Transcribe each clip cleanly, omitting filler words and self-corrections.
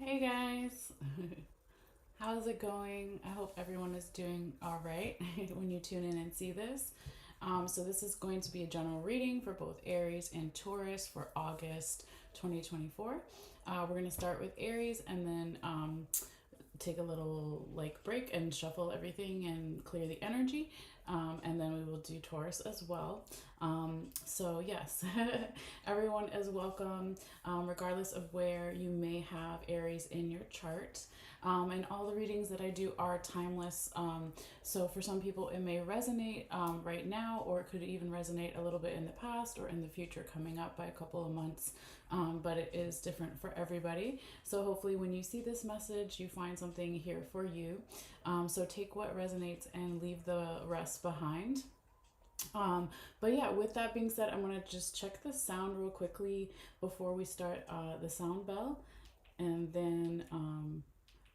Hey guys, how's it going? I hope everyone is doing all right when you tune in and see this. So, this is going to be a general reading for both Aries and Taurus for August 2024. We're going to start with Aries and then take a little break and shuffle everything and clear the energy. And then we will do Taurus as well. So yes, everyone is welcome, regardless of where you may have Aries in your chart. And all the readings that I do are timeless. So for some people, it may resonate right now, or it could even resonate a little bit in the past or in the future, coming up by a couple of months. But it is different for everybody. So hopefully, when you see this message, you find something here for you. So take what resonates and leave the rest behind. But yeah, with that being said, I'm going to just check the sound real quickly before we start the sound bell. And then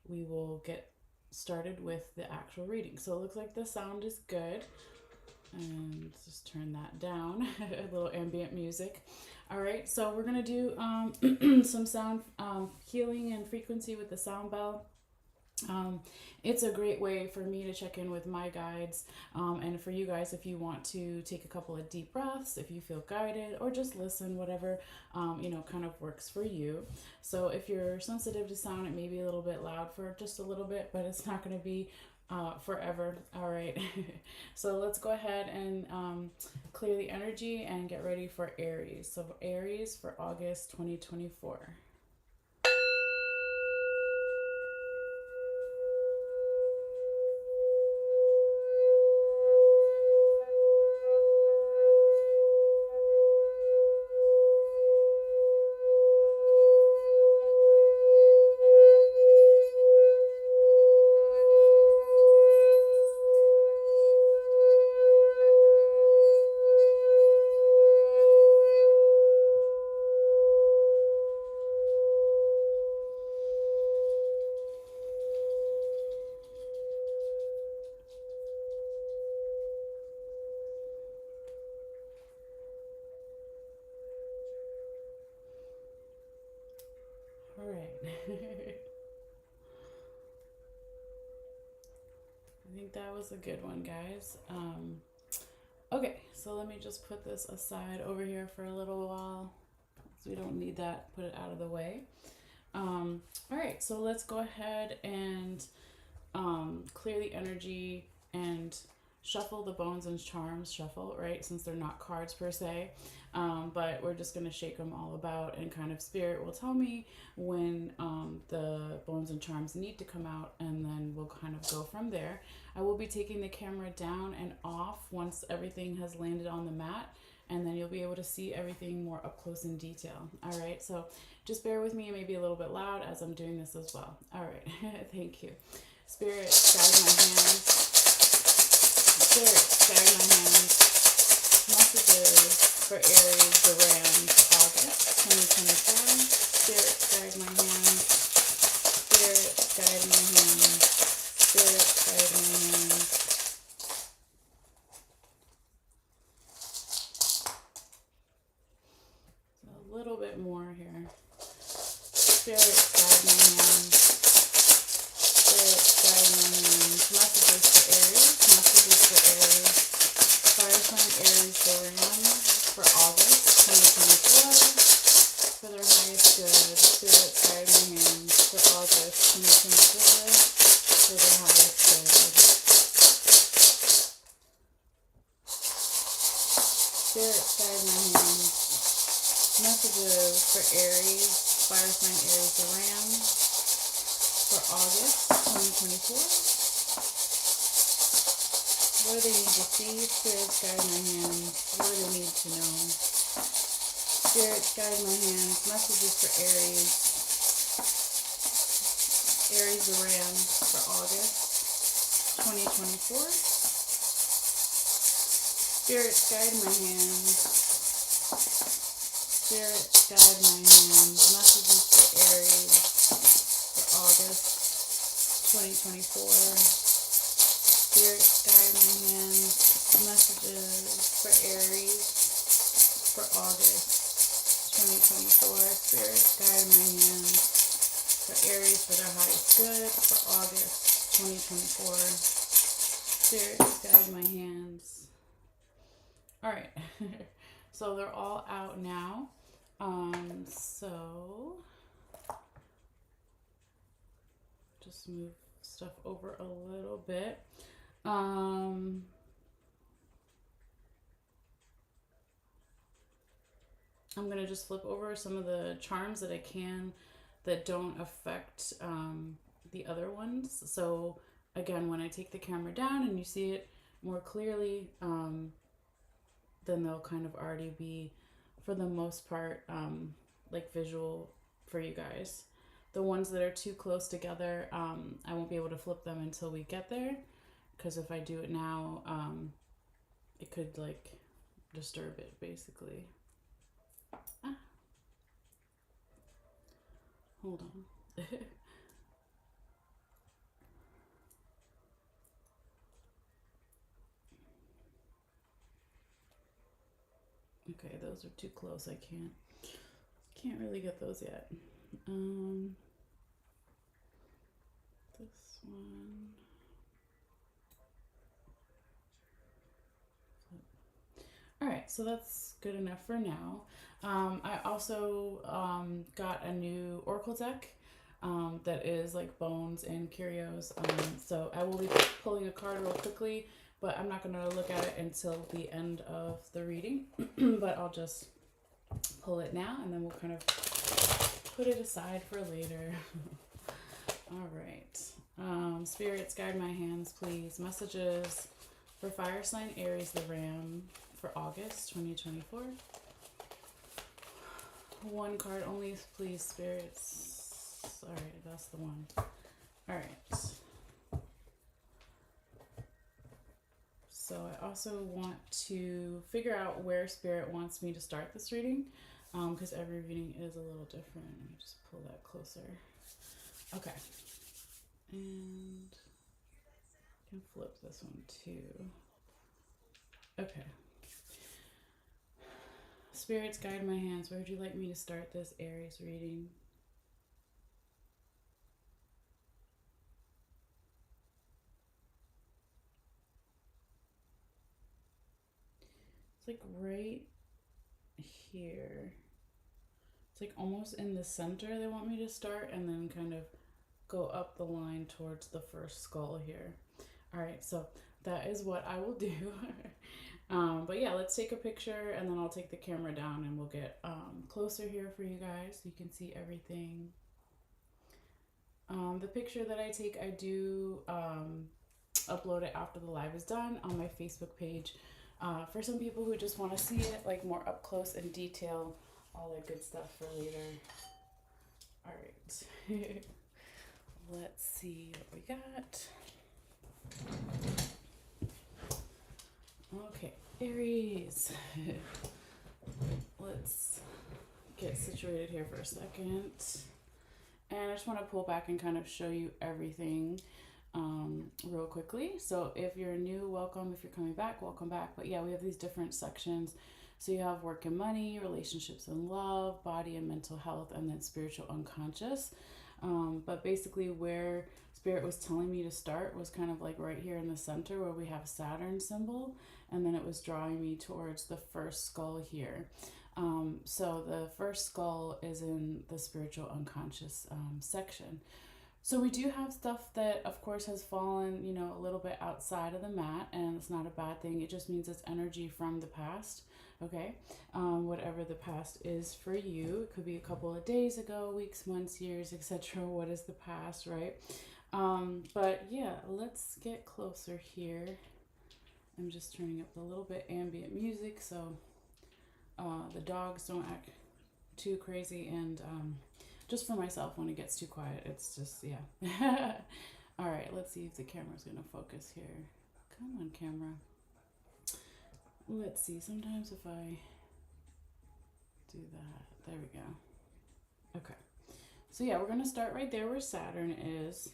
we will get started with the actual reading. So it looks like the sound is good. And just turn that down, a little ambient music. All right, so we're going to do some sound healing and frequency with the sound bell. It's a great way for me to check in with my guides, and for you guys, if you want to take a couple of deep breaths, if you feel guided, or just listen, whatever kind of works for you. So if you're sensitive to sound, it may be a little bit loud for just a little bit, but it's not going to be forever. All right. So let's go ahead and clear the energy and get ready for Aries. So Aries for August 2024. All right. I think that was a good one, guys. Okay, so let me just put this aside over here for a little while, so we don't need that. Put it out of the way. All right, so let's go ahead and clear the energy and shuffle the bones and charms shuffle, right? Since they're not cards per se, but we're just gonna shake them all about, and kind of spirit will tell me when the bones and charms need to come out, and then we'll kind of go from there. I will be taking the camera down and off once everything has landed on the mat, and then you'll be able to see everything more up close in detail. All right, so just bear with me. It may be a little bit loud as I'm doing this as well. All right. Thank you. Spirit, guide my hands. Spirit, guide my hands. Messages for Aries, the Ram, for August 2024. Spirit, guide my hands. Spirit, guide my hands. Spirit, guide my hands. So a little bit more here. Spirit, guide my hands. Spirit, guide my hands. Messages for Aries. Messages for Aries. Fire sign Aries, the Ram, for August 2024. For their highest good. Spirit, guide my hands. For August 2024. For their highest good. Spirit, guide my hands. Messages for Aries. Fire sign Aries, the Ram, for August 2024. What do they need to see? Spirits, guide my hands. What do they need to know? Spirits, guide my hands. Messages for Aries. Aries, the Ram, for August 2024. Spirits, guide my hands. Spirit, guide my hands. Messages for Aries for August 2024. Spirit, guide my hands. Messages for Aries for August 2024. Spirit, guide my hands for Aries for their highest good for August 2024. Spirit, guide my hands. All right. So they're all out now. So just move stuff over a little bit. I'm going to just flip over some of the charms that I can that don't affect the other ones. So again, when I take the camera down and you see it more clearly, then they'll kind of already be, for the most part, like visual for you guys. The ones that are too close together, I won't be able to flip them until we get there, because if I do it now, it could like disturb it basically. Hold on. Okay, those are too close. I can't really get those yet. This one. All right, so that's good enough for now. I also got a new Oracle deck that is like bones and curios. So I will be pulling a card real quickly, but I'm not going to look at it until the end of the reading. But I'll just pull it now, and then we'll kind of put it aside for later. All right. Spirits, guide my hands, please. Messages for fire sign Aries the Ram for August 2024. One card only, please, spirits. All right, that's the one. All right. So I also want to figure out where Spirit wants me to start this reading, because every reading is a little different. Let me just pull that closer. Okay. And I can flip this one too. Okay. Spirits, guide my hands. Where would you like me to start this Aries reading? It's like right here. It's like almost in the center they want me to start, and then kind of go up the line towards the first skull here. All right, so that is what I will do. But yeah, let's take a picture, and then I'll take the camera down and we'll get closer here for you guys so you can see everything. The picture that I take, I do upload it after the live is done on my Facebook page. For some people who just want to see it like more up close and detail, all that good stuff for later. All right. Let's see what we got. Okay, Aries. Let's get situated here for a second. And I just want to pull back and kind of show you everything real quickly. So if you're new, welcome. If you're coming back, welcome back. But yeah, we have these different sections. So you have work and money, relationships and love, body and mental health, and then spiritual unconscious. But basically where Spirit was telling me to start was kind of like right here in the center where we have Saturn symbol, and then it was drawing me towards the first skull here. So the first skull is in the spiritual unconscious section. So we do have stuff that of course has fallen, you know, a little bit outside of the mat, and it's not a bad thing. It just means it's energy from the past. Okay, whatever the past is for you. It could be a couple of days ago, weeks, months, years, etc. What is the past, right? But yeah, let's get closer here. I'm just turning up a little bit ambient music so the dogs don't act too crazy, and just for myself when it gets too quiet, it's just, yeah. All right, let's see if the camera's gonna focus here. Come on, camera. Let's see, sometimes if I do that, there we go. Okay, so yeah, we're gonna start right there where Saturn is.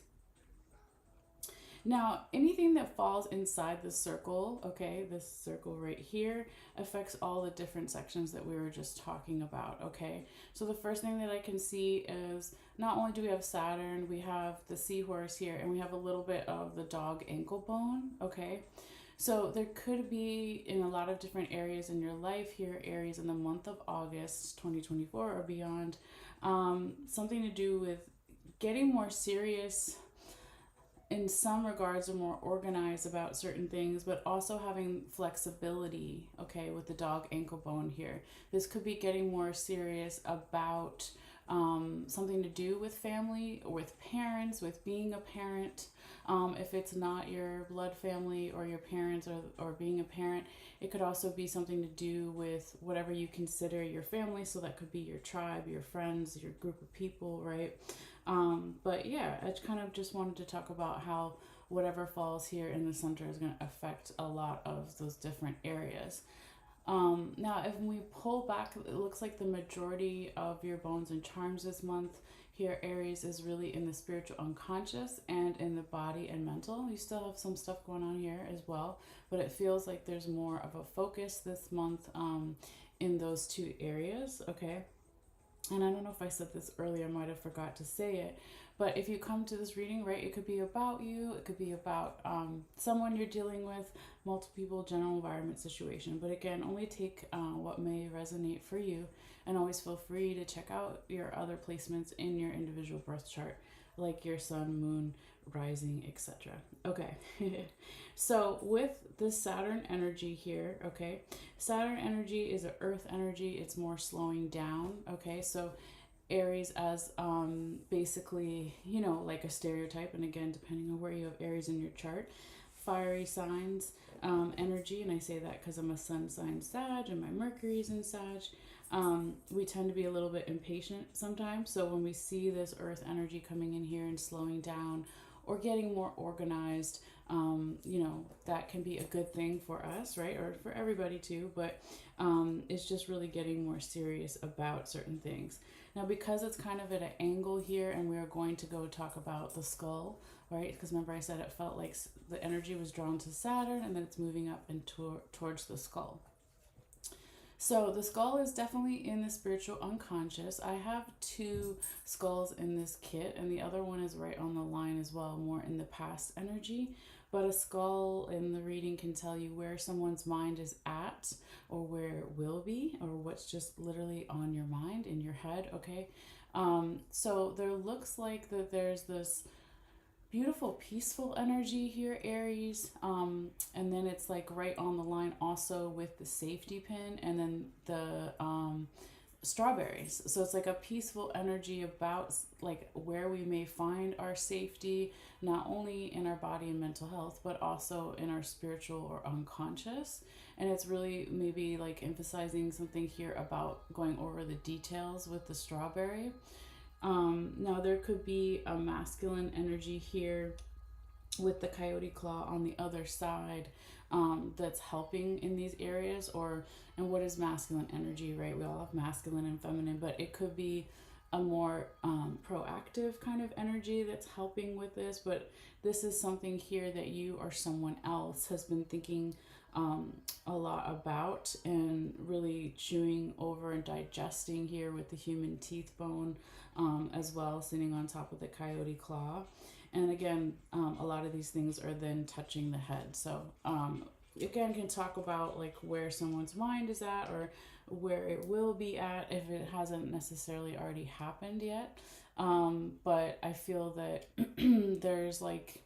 Now, anything that falls inside the circle, okay, this circle right here, affects all the different sections that we were just talking about, okay? So the first thing that I can see is not only do we have Saturn, we have the seahorse here, and we have a little bit of the dog ankle bone, okay? So there could be in a lot of different areas in your life here, Aries, in the month of August 2024 or beyond, something to do with getting more serious in some regards are more organized about certain things, but also having flexibility, okay, with the dog ankle bone here. This could be getting more serious about something to do with family, with parents, with being a parent. If it's not your blood family or your parents or being a parent, it could also be something to do with whatever you consider your family. So that could be your tribe, your friends, your group of people, right? But yeah, I kind of just wanted to talk about how whatever falls here in the center is going to affect a lot of those different areas. Now, if we pull back, it looks like the majority of your bones and charms this month here, Aries, is really in the spiritual unconscious and in the body and mental. You still have some stuff going on here as well, but it feels like there's more of a focus this month in those two areas, okay? And I don't know if I said this earlier, I might have forgot to say it, but if you come to this reading, right, it could be about you, it could be about someone you're dealing with, multiple people, general environment situation. But again, only take what may resonate for you, and always feel free to check out your other placements in your individual birth chart, like your sun, moon, rising, etc. Okay. So with the Saturn energy here, okay, Saturn energy is an earth energy. It's more slowing down, okay? So Aries as basically, you know, like a stereotype, and again, depending on where you have Aries in your chart, fiery signs energy, and I say that because I'm a sun sign Sag and my Mercury's in Sag. We tend to be a little bit impatient sometimes, so when we see this earth energy coming in here and slowing down or getting more organized, you know, that can be a good thing for us, right? Or for everybody too, but it's just really getting more serious about certain things. Now, because it's kind of at an angle here, and we are going to go talk about the skull, right? Because remember I said it felt like the energy was drawn to Saturn, and then it's moving up and towards the skull. So the skull is definitely in the spiritual unconscious. I have two skulls in this kit, and the other one is right on the line as well, more in the past energy. But a skull in the reading can tell you where someone's mind is at, or where it will be, or what's just literally on your mind, in your head, okay? So there looks like that there's this beautiful, peaceful energy here, Aries. And then it's like right on the line also with the safety pin and then the strawberries. So it's like a peaceful energy about like where we may find our safety, not only in our body and mental health, but also in our spiritual or unconscious. And it's really maybe like emphasizing something here about going over the details with the strawberry. Now there could be a masculine energy here with the coyote claw on the other side, that's helping in these areas. And what is masculine energy, right? We all have masculine and feminine, but it could be a more proactive kind of energy that's helping with this. But this is something here that you or someone else has been thinking a lot about and really chewing over and digesting here with the human teeth bone as well, sitting on top of the coyote claw. And again, a lot of these things are then touching the head. So again, can talk about like where someone's mind is at, or where it will be at if it hasn't necessarily already happened yet. But I feel that there's like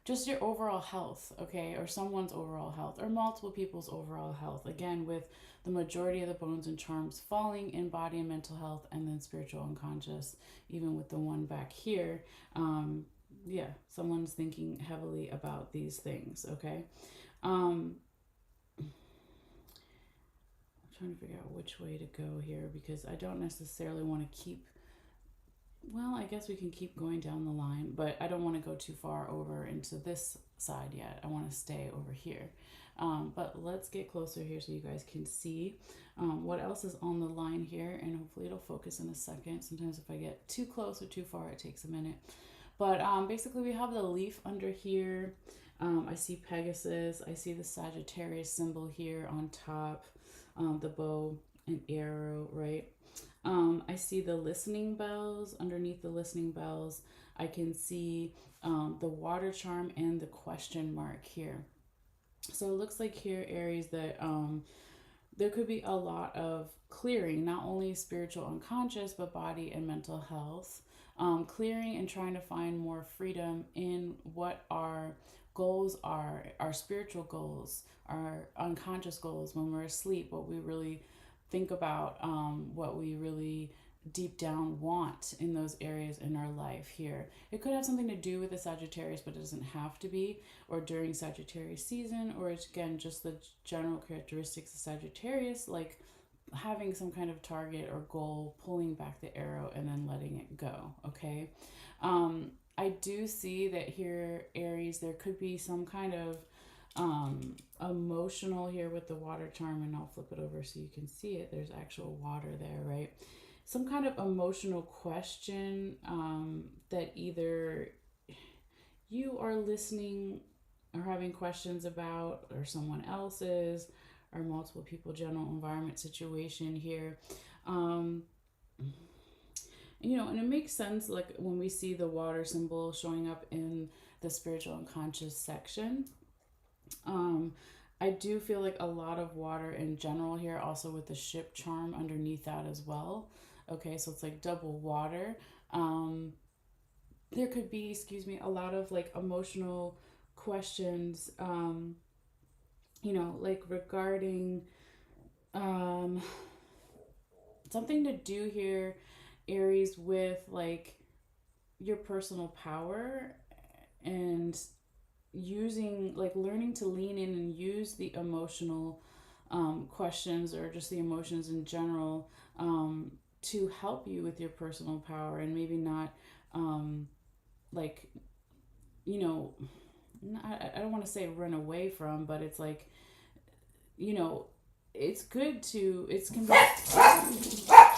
just your overall health, okay, or someone's overall health, or multiple people's overall health. Again, with the majority of the bones and charms falling in body and mental health, and then spiritual unconscious, even with the one back here. Yeah, someone's thinking heavily about these things, okay? I'm trying to figure out which way to go here, because I don't necessarily want to keep, well, I guess we can keep going down the line, but I don't want to go too far over into this side yet. I want to stay over here. But let's get closer here so you guys can see what else is on the line here, and hopefully it'll focus in a second. Sometimes if I get too close or too far, it takes a minute. But basically, we have the leaf under here. I see Pegasus. I see the Sagittarius symbol here on top, the bow and arrow, right? I see the listening bells. Underneath the listening bells, I can see the water charm and the question mark here. So it looks like here, Aries, that there could be a lot of clearing, not only spiritual unconscious, but body and mental health. Clearing and trying to find more freedom in what our goals are, our spiritual goals, our unconscious goals when we're asleep, what we really think about, what we really deep down want in those areas in our life here. It could have something to do with the Sagittarius, but it doesn't have to be, or during Sagittarius season, or it's again just the general characteristics of Sagittarius, like having some kind of target or goal, pulling back the arrow and then letting it go. Okay. I do see that here, Aries, there could be some kind of emotional here with the water charm, and I'll flip it over so you can see it. There's actual water there, right? Some kind of emotional question that either you are listening or having questions about, or someone else's, or multiple people, general environment situation here. And it makes sense, like when we see the water symbol showing up in the spiritual unconscious section. I do feel like a lot of water in general here, also with the ship charm underneath that as well. Okay, so it's like double water. There could be, a lot of like emotional questions, like regarding something to do here, Aries, with like your personal power and using, like learning to lean in and use the emotional questions, or just the emotions in general, to help you with your personal power, and maybe not like, you know, I don't want to say run away from, but it's like, it's good to, it can be,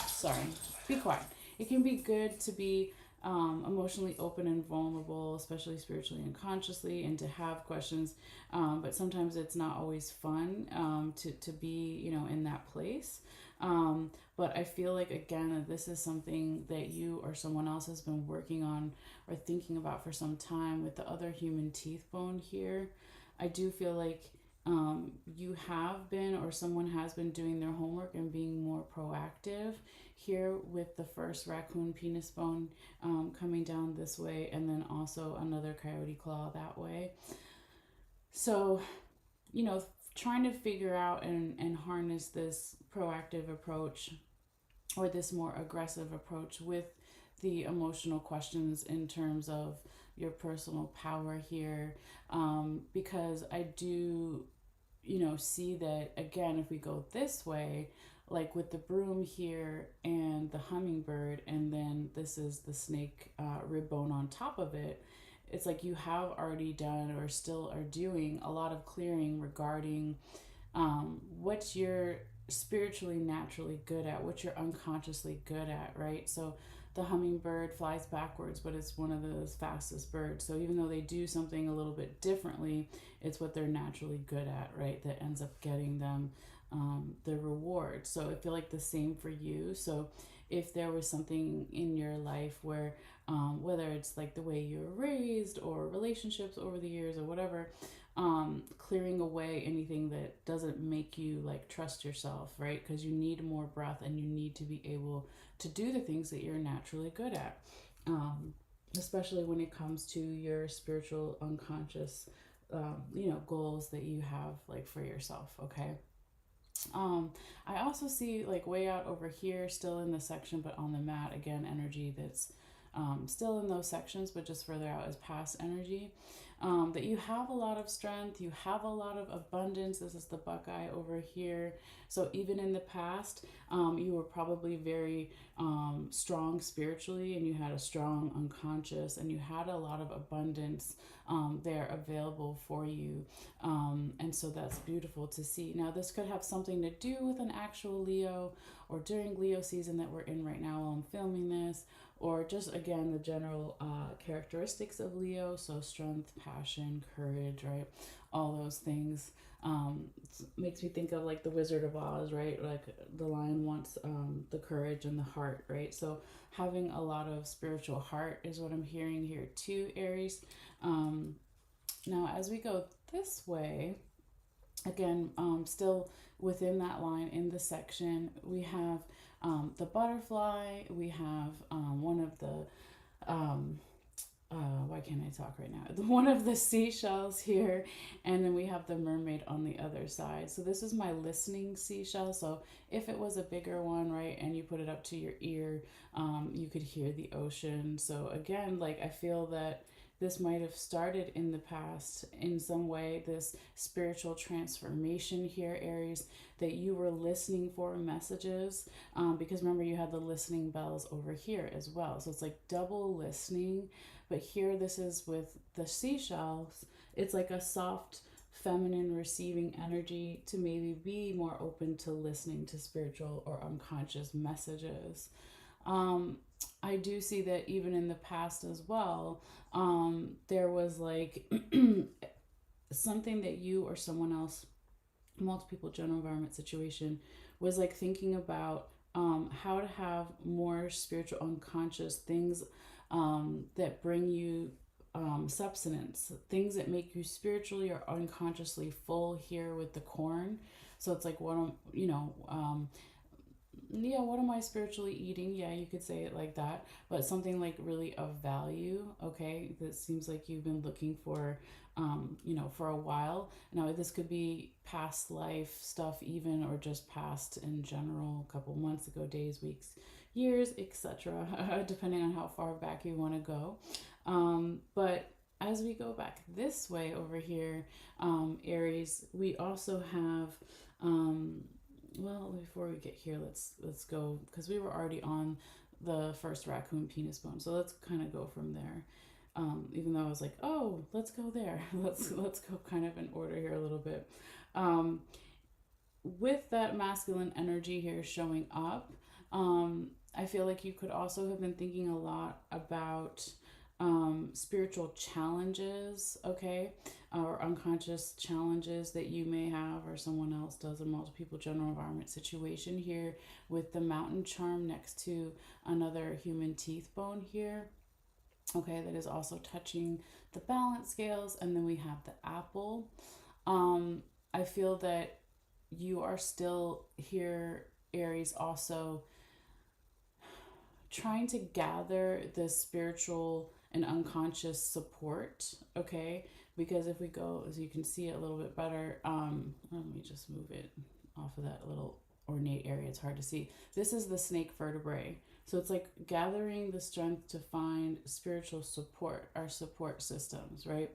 sorry, be quiet. It can be good to be emotionally open and vulnerable, especially spiritually and consciously, and to have questions. But sometimes it's not always fun to be, in that place. But I feel like, again, that this is something that you or someone else has been working on or thinking about for some time with the other human teeth bone here. I do feel like you have been, or someone has been, doing their homework and being more proactive here with the first raccoon penis bone coming down this way, and then also another coyote claw that way. So, trying to figure out and harness this proactive approach, or this more aggressive approach with the emotional questions in terms of your personal power here, because I do, see that, again, if we go this way, like with the broom here and the hummingbird, and then this is the snake rib bone on top of it, it's like you have already done, or still are doing, a lot of clearing regarding what you're spiritually naturally good at, what you're unconsciously good at, right? So the hummingbird flies backwards, but it's one of the fastest birds. So even though they do something a little bit differently, it's what they're naturally good at, right? That ends up getting them the reward. So I feel like the same for you. So if there was something in your life where, whether it's like the way you were raised, or relationships over the years, or whatever, clearing away anything that doesn't make you like trust yourself, right? Because you need more breath, and you need to be able to do the things that you're naturally good at, especially when it comes to your spiritual unconscious, goals that you have, like for yourself. Okay. I also see, like way out over here, still in the section, but on the mat, again, energy that's still in those sections, but just further out as past energy. That you have a lot of strength, you have a lot of abundance. This is the buckeye over here. So even in the past, you were probably very strong spiritually, and you had a strong unconscious, and you had a lot of abundance there available for you. And so that's beautiful to see. Now, this could have something to do with an actual Leo, or during Leo season that we're in right now while I'm filming this, or just again the general characteristics of Leo. So strength, passion, courage, right? All those things. Makes me think of like the Wizard of Oz, right? Like the lion wants the courage and the heart, right? So having a lot of spiritual heart is what I'm hearing here too, Aries. Um, Now, as we go this way, again, still within that line in the section, we have the butterfly, we have one of the um, why can't I talk right now? One of the seashells here, and then we have the mermaid on the other side. So this is my listening seashell. So if it was a bigger one, right, and you put it up to your ear, you could hear the ocean. So again, like I feel that this might have started in the past in some way, this spiritual transformation here, Aries, that you were listening for messages, because remember you had the listening bells over here as well. So it's like double listening. But here, this is with the seashells, it's like a soft, feminine receiving energy to maybe be more open to listening to spiritual or unconscious messages. Um, I do see that even in the past as well, there was like something that you or someone else, multiple people, general environment situation, was like thinking about how to have more spiritual unconscious things that bring you substance, things that make you spiritually or unconsciously full here with the corn. So it's like what I'm, yeah, what am I spiritually eating? Yeah, you could say it like that, but something like really of value, okay, that seems like you've been looking for, for a while. Now, this could be past life stuff, even, or just past in general, a couple months ago, days, weeks, years, etc., depending on how far back you want to go. But as we go back this way over here, Aries, we also have. Well, before we get here, let's go because we were already on the first raccoon penis bone. So let's kind of go from there. Even though I was like, oh, let's go there. Let's go kind of in order here a little bit. Um, with that masculine energy here showing up, I feel like you could also have been thinking a lot about spiritual challenges, okay, or unconscious challenges that you may have or someone else does, a multiple people general environment situation here with the mountain charm next to another human teeth bone here, okay, that is also touching the balance scales. And then we have the apple. I feel that you are still here, Aries, also trying to gather the spiritual and unconscious support, okay? Because if we go, as you can see it a little bit better, let me just move it off of that little ornate area. It's hard to see. This is the snake vertebrae. So it's like gathering the strength to find spiritual support, our support systems, right?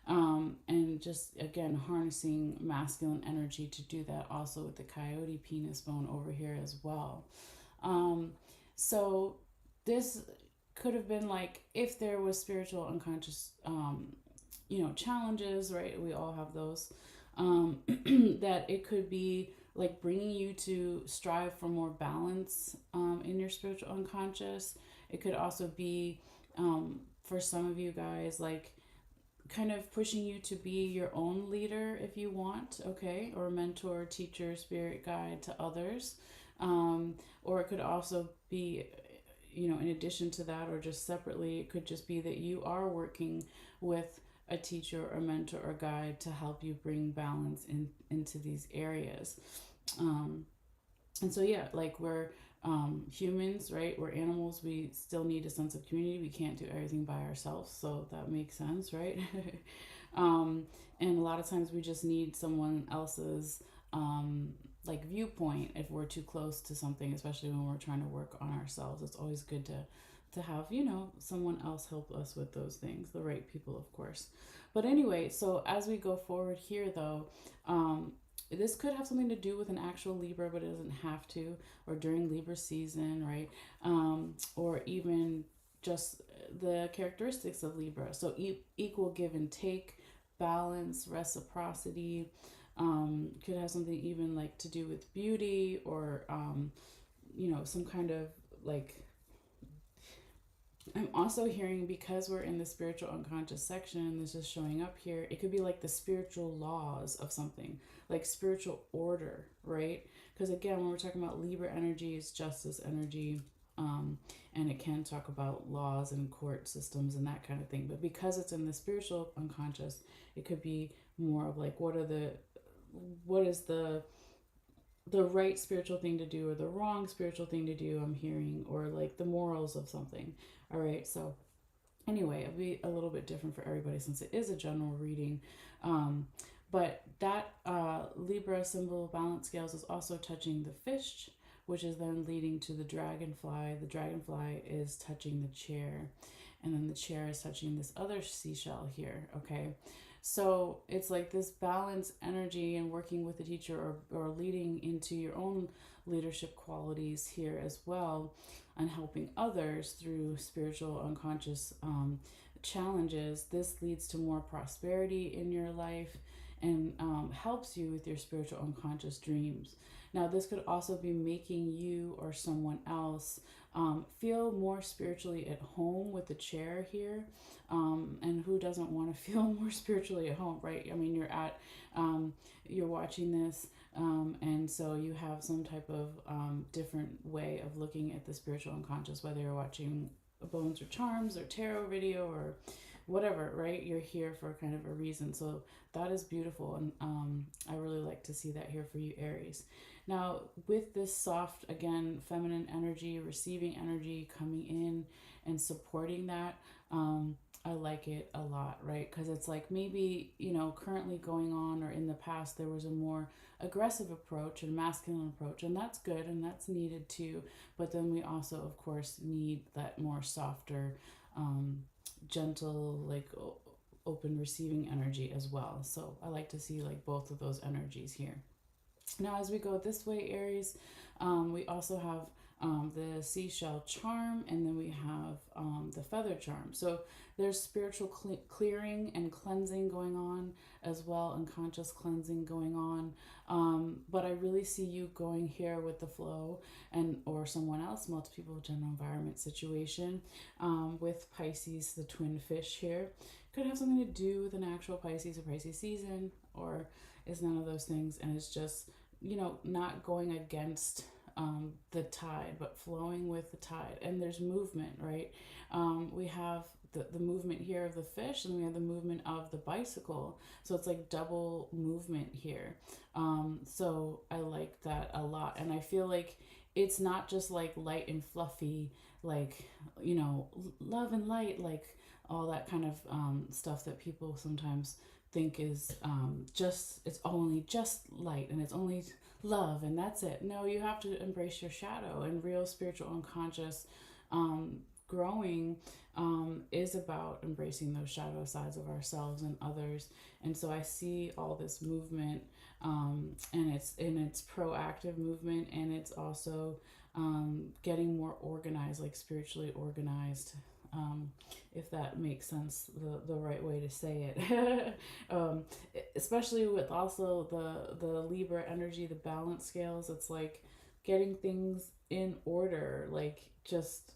And just again, harnessing masculine energy to do that also with the coyote penis bone over here as well. So this could have been like if there was spiritual unconscious challenges, right, we all have those, that it could be like bringing you to strive for more balance in your spiritual unconscious. It could also be for some of you guys like kind of pushing you to be your own leader if you want, okay, or mentor, teacher, spirit guide to others. Or it could also be, in addition to that, or just separately, it could just be that you are working with a teacher or mentor or guide to help you bring balance into these areas. And so, yeah, like we're humans, right? We're animals. We still need a sense of community. We can't do everything by ourselves. So that makes sense, right? And a lot of times we just need someone else's like viewpoint if we're too close to something, especially when we're trying to work on ourselves. It's always good to have someone else help us with those things, the right people, of course. But anyway, so as we go forward here though, this could have something to do with an actual Libra, but it doesn't have to, or during Libra season, right? Or even just the characteristics of Libra. So equal give and take, balance, reciprocity. Could have something even like to do with beauty, or some kind of like I'm also hearing, because we're in the spiritual unconscious section and this is showing up here, it could be like the spiritual laws of something, like spiritual order, right? Because again, when we're talking about Libra energy, it's justice energy, and it can talk about laws and court systems and that kind of thing. But because it's in the spiritual unconscious, it could be more of like, what is the right spiritual thing to do or the wrong spiritual thing to do, I'm hearing, or like the morals of something. All right, so anyway, it'll be a little bit different for everybody since it is a general reading. But that Libra symbol balance scales is also touching the fish, which is then leading to the dragonfly. The dragonfly is touching the chair, and then the chair is touching this other seashell here, okay? So it's like this balance energy and working with the teacher, or leading into your own leadership qualities here as well, and helping others through spiritual unconscious challenges. This leads to more prosperity in your life, and helps you with your spiritual unconscious dreams. Now, this could also be making you or someone else feel more spiritually at home with the chair here. And who doesn't want to feel more spiritually at home, right? I mean, you're watching this, and so you have some type of different way of looking at the spiritual unconscious, whether you're watching Bones or Charms or tarot video or whatever, right? You're here for kind of a reason. So that is beautiful, and I really like to see that here for you, Aries. Now, with this soft, again, feminine energy, receiving energy coming in and supporting that, I like it a lot, right? Because it's like maybe, currently going on, or in the past, there was a more aggressive approach and masculine approach, and that's good and that's needed too. But then we also, of course, need that more softer, gentle, like open receiving energy as well. So I like to see like both of those energies here. Now, as we go this way, Aries, we also have the seashell charm, and then we have the feather charm. So there's spiritual clearing and cleansing going on as well, and conscious cleansing going on. But I really see you going here with the flow, and or someone else, multiple people, general environment situation, with Pisces, the twin fish here. Could have something to do with an actual Pisces or Pisces season, or is none of those things, and it's just, not going against the tide, but flowing with the tide. And there's movement, right? We have the movement here of the fish, and we have the movement of the bicycle. So it's like double movement here. So I like that a lot. And I feel like it's not just like light and fluffy, like, love and light, like all that kind of stuff that people sometimes think is it's only just light and it's only love and that's it. No, you have to embrace your shadow, and real spiritual unconscious growing is about embracing those shadow sides of ourselves and others. And so I see all this movement, and it's proactive movement, and it's also getting more organized, like spiritually organized, if that makes sense, the right way to say it. Especially with also the Libra energy, the balance scales, it's like getting things in order, like just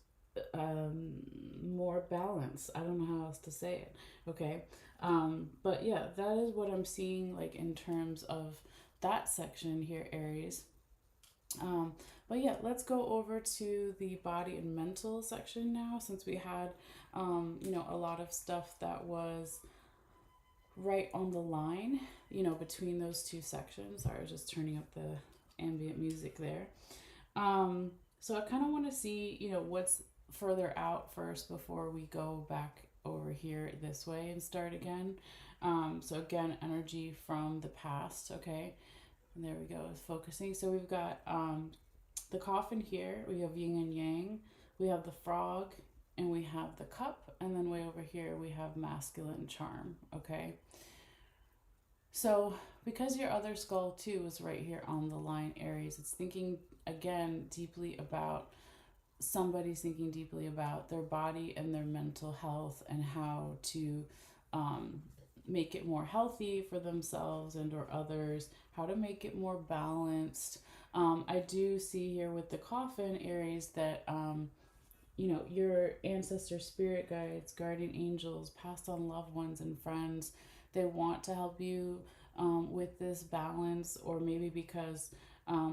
more balance. I don't know how else to say it. Okay. But yeah, that is what I'm seeing, like in terms of that section here, Aries. But yeah, let's go over to the body and mental section now, since we had, a lot of stuff that was right on the line, between those two sections. Sorry, I was just turning up the ambient music there. So I kind of want to see, what's further out first before we go back over here this way and start again. So again, energy from the past, okay? And there we go, focusing. So we've got the coffin here, we have yin and yang, we have the frog, and we have the cup, and then way over here we have masculine charm, okay? So because your other skull too is right here on the line, Aries, it's thinking again deeply about, somebody's thinking deeply about their body and their mental health, and how to make it more healthy for themselves and or others, how to make it more balanced. I do see here with the coffin, Aries, that your ancestor spirit guides, guardian angels, passed on loved ones, and friends, they want to help you with this balance, or maybe because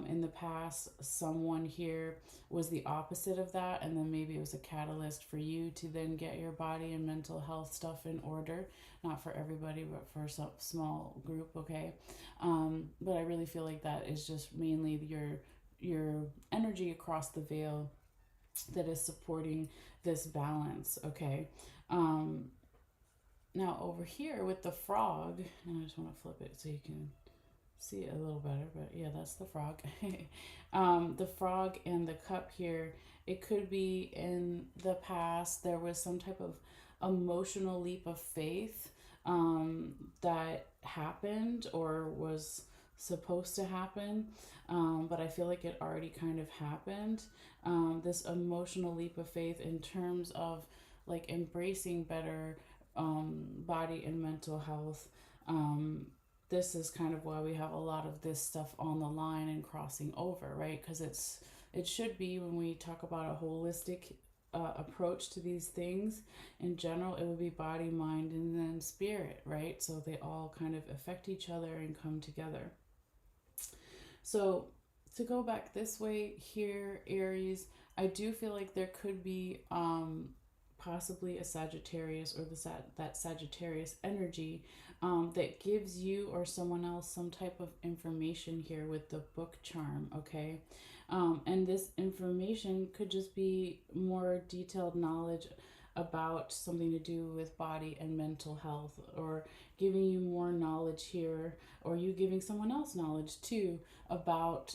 in the past someone here was the opposite of that, and then maybe it was a catalyst for you to then get your body and mental health stuff in order. Not for everybody, but for some small group, okay? But I really feel like that is just mainly your energy across the veil that is supporting this balance, okay? Um, Now over here with the frog, and I just want to flip it so you can see it a little better, but yeah, that's the frog. The frog and the cup here, it could be in the past there was some type of emotional leap of faith that happened or was supposed to happen, but I feel like it already kind of happened. This emotional leap of faith in terms of like embracing better body and mental health. This is kind of why we have a lot of this stuff on the line and crossing over, right? Because it should be, when we talk about a holistic approach to these things in general, it would be body, mind, and then spirit, right? So they all kind of affect each other and come together. So to go back this way here, Aries, I do feel like there could be possibly a Sagittarius, or that Sagittarius energy that gives you or someone else some type of information here with the book charm, okay? And this information could just be more detailed knowledge about something to do with body and mental health, or giving you more knowledge here, or you giving someone else knowledge too about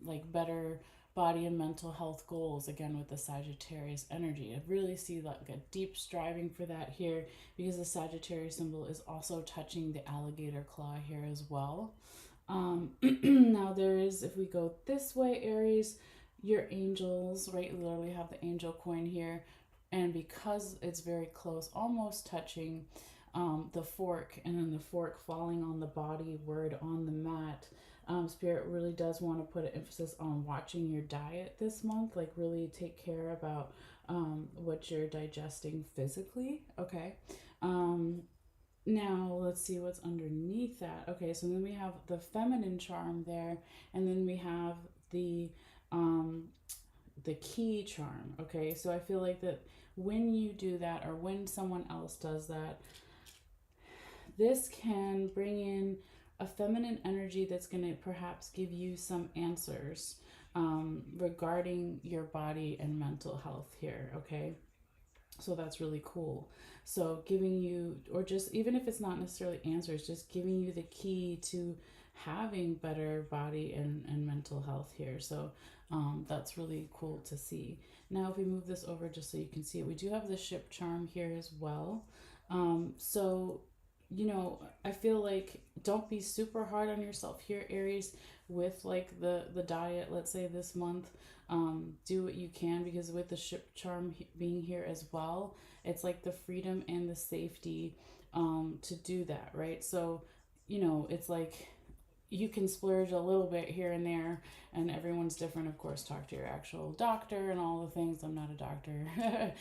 like better body and mental health goals, again with the Sagittarius energy. I really see like a deep striving for that here, because the Sagittarius symbol is also touching the alligator claw here as well. Now there is, if we go this way, Aries, your angels, right? You literally have the angel coin here, and because it's very close, almost touching the fork, and then the fork falling on the body word on the mat. Spirit really does want to put an emphasis on watching your diet this month, like really take care about what you're digesting physically, okay? Um, Now let's see what's underneath that. Okay, so then we have the feminine charm there, and then we have the um, the key charm. Okay, so I feel like that when you do that, or when someone else does that, this can bring in a feminine energy that's going to perhaps give you some answers regarding your body and mental health here, okay? So that's really cool. So giving you, or just even if it's not necessarily answers, just giving you the key to having better body and mental health here. So that's really cool to see. Now, if we move this over just so you can see it, we do have the ship charm here as well. So, I feel like don't be super hard on yourself here, Aries, with like the diet, let's say this month. Do what you can, because with the ship charm being here as well, it's like the freedom and the safety to do that, right? So, it's like you can splurge a little bit here and there, and everyone's different, of course. Talk to your actual doctor and all the things. I'm not a doctor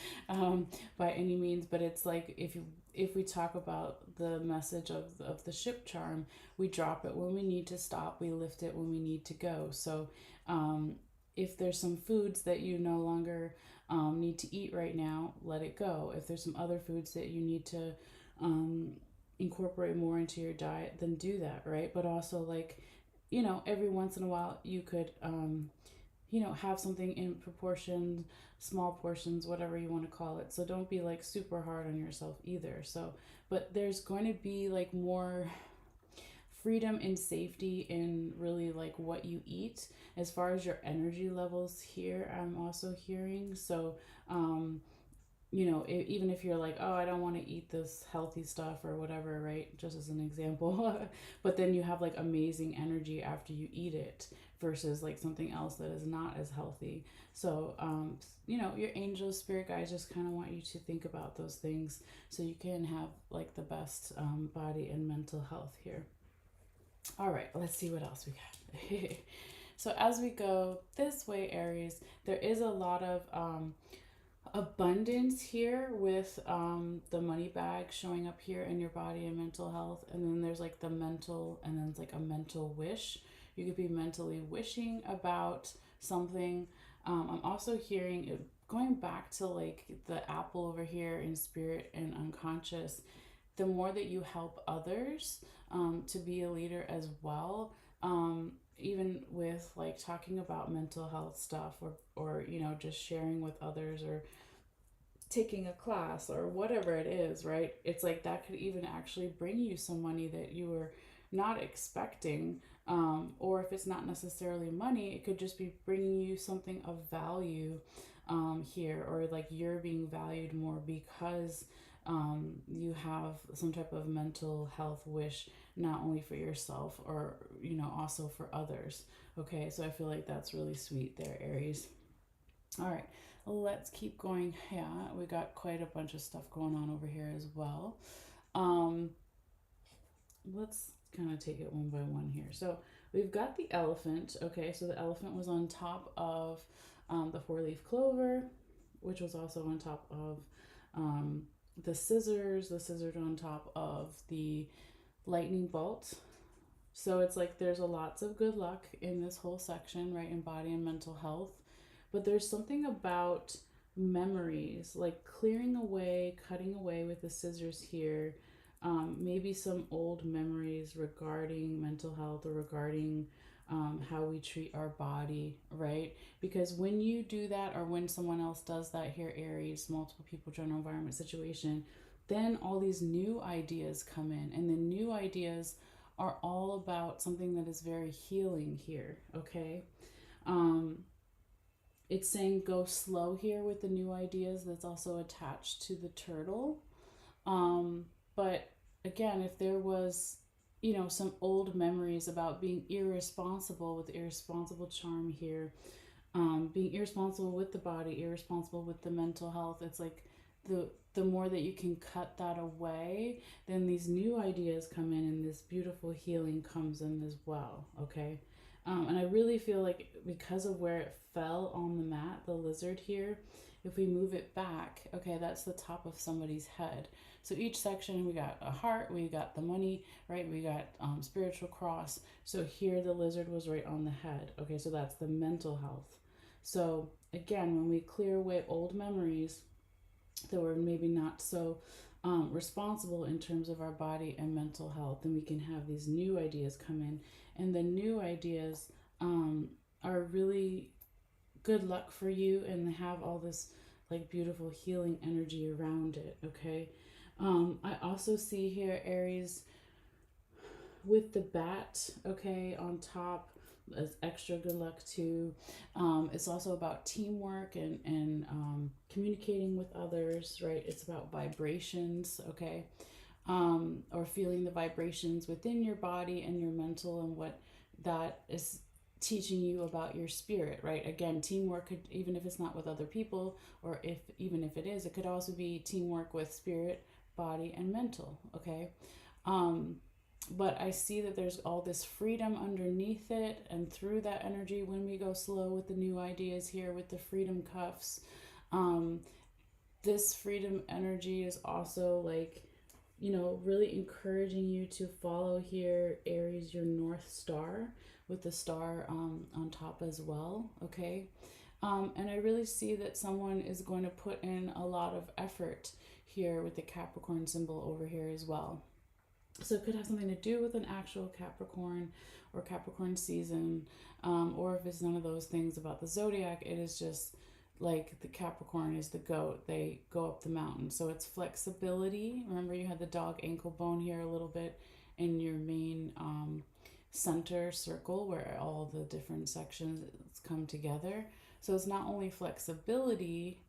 by any means, but it's like if we talk about the message of the ship charm, we drop it when we need to stop, we lift it when we need to go. So if there's some foods that you no longer need to eat right now, let it go. If there's some other foods that you need to incorporate more into your diet, then do that, right? But also, like, every once in a while you could have something in proportion, small portions, whatever you want to call it. So don't be like super hard on yourself either. So, but there's going to be like more freedom and safety in really like what you eat as far as your energy levels here, I'm also hearing. So even if you're like, oh, I don't want to eat this healthy stuff or whatever, right? Just as an example. But then you have like amazing energy after you eat it, versus like something else that is not as healthy. So, your angels, spirit guides just kind of want you to think about those things so you can have like the best body and mental health here. All right, let's see what else we got. So as we go this way, Aries, there is a lot of abundance here with the money bag showing up here in your body and mental health. And then there's like the mental, and then it's like a mental wish. You could be mentally wishing about something. I'm also hearing it going back to like the apple over here in spirit and unconscious. The more that you help others to be a leader as well, even with like talking about mental health stuff, or you know, just sharing with others, or taking a class or whatever it is, right? It's like that could even actually bring you some money that you were not expecting. Or if it's not necessarily money, it could just be bringing you something of value here, or like you're being valued more because you have some type of mental health wish, not only for yourself, or, you know, also for others. Okay, so I feel like that's really sweet there, Aries. All right, let's keep going. Yeah, we got quite a bunch of stuff going on over here as well. Um, let's kind of take it one by one here. So we've got the elephant. Okay, so the elephant was on top of the four-leaf clover, which was also on top of um, the scissors. The scissors on top of the lightning bolt. So it's like there's a lots of good luck in this whole section, right, in body and mental health. But there's something about memories, like clearing away, cutting away with the scissors here, maybe some old memories regarding mental health, or regarding how we treat our body, right? Because when you do that, or when someone else does that here, Aries, multiple people, general environment situation, then all these new ideas come in, and the new ideas are all about something that is very healing here, okay? Um, it's saying go slow here with the new ideas, that's also attached to the turtle. But again, if there was, you know, some old memories about being irresponsible, with the irresponsible charm here, being irresponsible with the body, irresponsible with the mental health, it's like the more that you can cut that away, then these new ideas come in, and this beautiful healing comes in as well. Okay. And I really feel like because of where it fell on the mat, the lizard here, if we move it back, okay, that's the top of somebody's head. So each section, we got a heart, we got the money, right? We got spiritual cross. So here the lizard was right on the head. Okay, so that's the mental health. So again, when we clear away old memories that were maybe not so responsible in terms of our body and mental health, then we can have these new ideas come in. And the new ideas are really good luck for you, and they have all this like beautiful healing energy around it. Okay. I also see here, Aries, with the bat, okay, on top, as extra good luck too. It's also about teamwork, and communicating with others, right? It's about vibrations, okay, or feeling the vibrations within your body and your mental, and what that is teaching you about your spirit, right? Again, teamwork could, even if it's not with other people, or if even if it is, it could also be teamwork with spirit, body, and mental, okay? Um, but I see that there's all this freedom underneath it, and through that energy, when we go slow with the new ideas here with the freedom cuffs, um, this freedom energy is also like, you know, really encouraging you to follow here, Aries, your North Star, with the star on top as well, okay? And I really see that someone is going to put in a lot of effort here with the Capricorn symbol over here as well. So it could have something to do with an actual Capricorn or Capricorn season, or if it's none of those things about the zodiac, it is just like the Capricorn is the goat. They go up the mountain. So it's flexibility. Remember, you had the dog ankle bone here a little bit in your main center circle, where all the different sections come together. So it's not only flexibility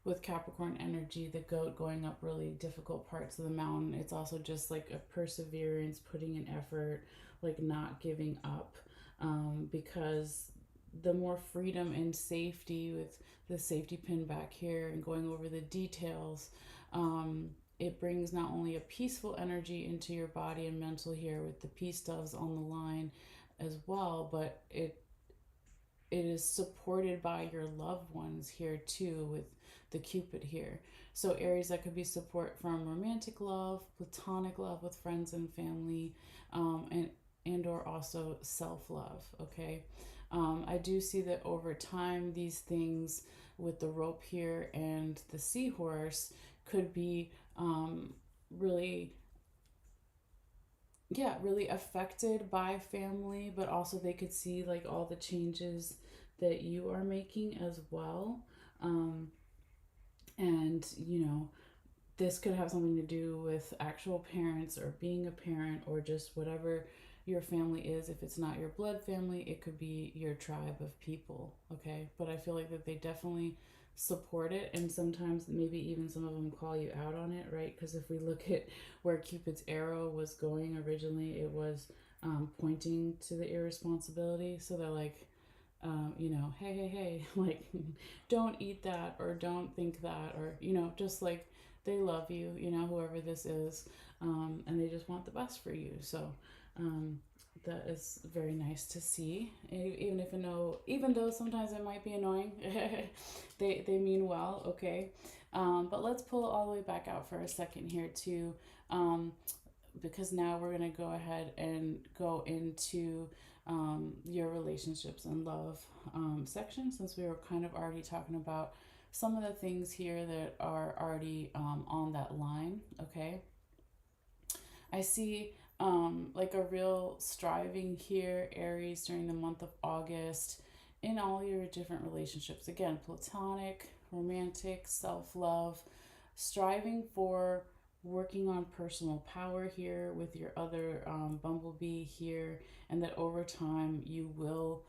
with Capricorn energy, the goat going up really difficult parts of the mountain, it's also just like a perseverance, putting in effort, like not giving up, because the more freedom and safety, with the safety pin back here and going over the details, it brings not only a peaceful energy into your body and mental here with the peace doves on the line as well, but it is supported by your loved ones here too, with the Cupid here. So Aries, that could be support from romantic love, platonic love with friends and family, and or also self-love. Okay. I do see that over time these things with the rope here and the seahorse could be really, yeah, really affected by family, but also they could see like all the changes that you are making as well. um, and this could have something to do with actual parents or being a parent or just whatever your family is. If it's not your blood family, it could be your tribe of people. Okay, but I feel like that they definitely support it, and sometimes maybe even some of them call you out on it, right? Because if we look at where Cupid's arrow was going originally, it was pointing to the irresponsibility. So they're like, hey, hey, hey, like, don't eat that or don't think that, or, just like they love you, whoever this is, and they just want the best for you. So, that is very nice to see. Even if even though sometimes it might be annoying, they mean well, okay. But let's pull all the way back out for a second here too, because now we're gonna go ahead and go into your relationships and love section, since we were kind of already talking about some of the things here that are already on that line. Okay, I see like a real striving here, Aries, during the month of August in all your different relationships. Again, platonic, romantic, self love, striving for working on personal power here with your other bumblebee here, and that over time you will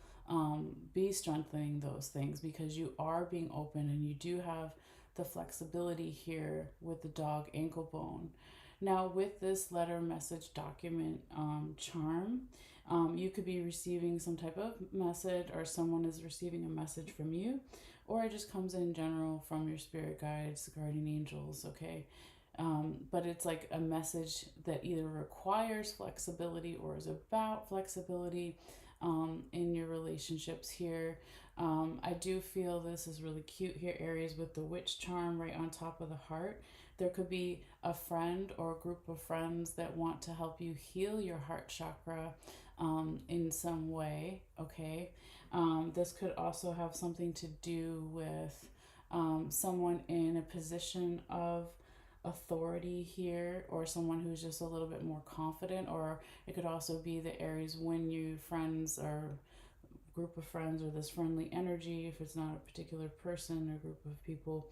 be strengthening those things because you are being open and you do have the flexibility here with the dog ankle bone. Now, with this letter message document charm, you could be receiving some type of message, or someone is receiving a message from you, or it just comes in general from your spirit guides, guardian angels, okay? But it's like a message that either requires flexibility or is about flexibility in your relationships here. I do feel this is really cute here, Aries, with the witch charm right on top of the heart. There could be a friend or a group of friends that want to help you heal your heart chakra in some way, okay? This could also have something to do with someone in a position of authority here, or someone who's just a little bit more confident, or it could also be the Aries when you friends or group of friends, or this friendly energy, if it's not a particular person or group of people,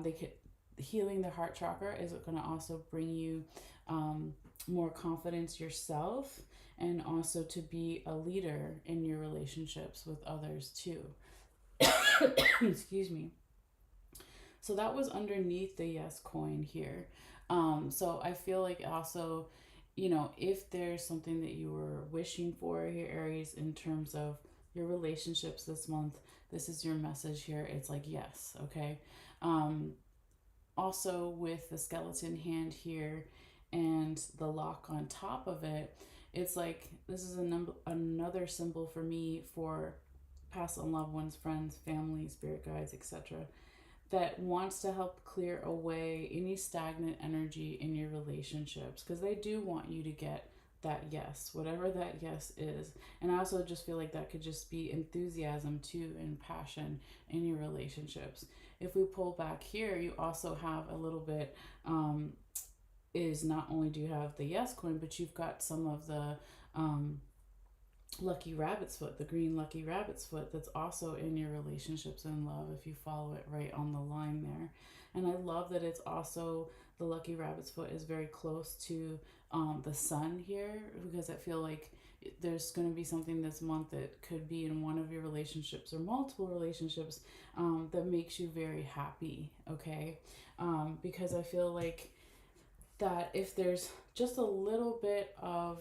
they could healing the heart chakra is going to also bring you more confidence yourself, and also to be a leader in your relationships with others too. Excuse me. So that was underneath the yes coin here. So I feel like also, if there's something that you were wishing for here, Aries, in terms of your relationships this month, this is your message here. It's like, yes, okay. Also, with the skeleton hand here and the lock on top of it, it's like this is another symbol for me for past on loved ones, friends, family, spirit guides, etc., that wants to help clear away any stagnant energy in your relationships, because they do want you to get that yes, whatever that yes is. And I also just feel like that could just be enthusiasm too and passion in your relationships. If we pull back here, you also have a little bit, is not only do you have the yes coin, but you've got some of the lucky rabbit's foot, the green lucky rabbit's foot, that's also in your relationships and love, if you follow it right on the line there. And I love that it's also, the lucky rabbit's foot is very close to the sun here, because I feel like there's going to be something this month that could be in one of your relationships or multiple relationships that makes you very happy, okay? Because I feel like that if there's just a little bit of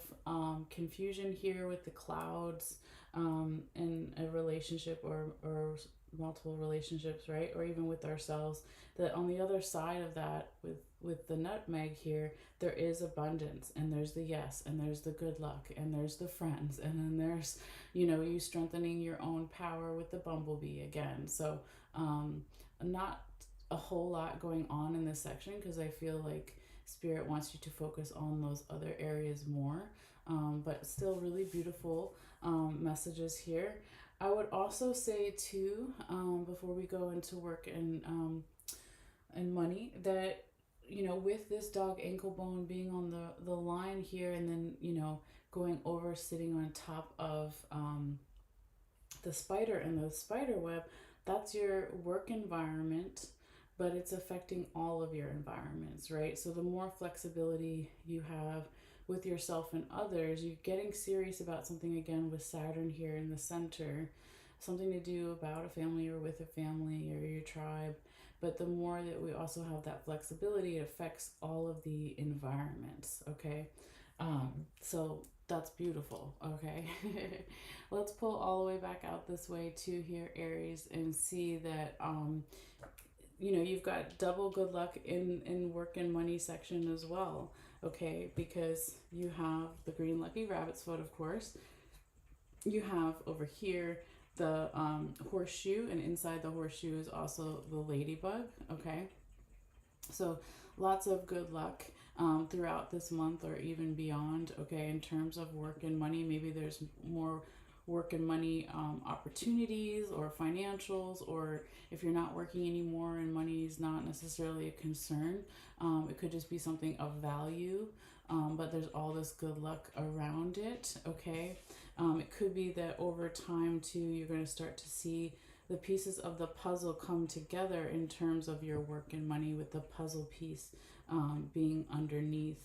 confusion here with the clouds in a relationship, or multiple relationships, right? Or even with ourselves, that on the other side of that, with the nutmeg here, there is abundance, and there's the yes, and there's the good luck, and there's the friends, and then there's, you strengthening your own power with the bumblebee again. So not a whole lot going on in this section because I feel like Spirit wants you to focus on those other areas more. But still really beautiful messages here. I would also say too, before we go into work and money, that with this dog ankle bone being on the line here, and then going over sitting on top of the spider and the spider web, that's your work environment, but it's affecting all of your environments, right? So the more flexibility you have with yourself and others, you're getting serious about something again with Saturn here in the center, something to do about a family or with a family or your tribe. But the more that we also have that flexibility, it affects all of the environments, okay? So that's beautiful, okay? Let's pull all the way back out this way to here, Aries, and see that you've got double good luck in work and money section as well, okay? Because you have the green lucky rabbit's foot, of course. You have over here the horseshoe, and inside the horseshoe is also the ladybug, okay? So lots of good luck throughout this month or even beyond, okay, in terms of work and money. Maybe there's more work and money opportunities or financials, or if you're not working anymore and money is not necessarily a concern, it could just be something of value, but there's all this good luck around it, okay? It could be that over time too, you're going to start to see the pieces of the puzzle come together in terms of your work and money, with the puzzle piece being underneath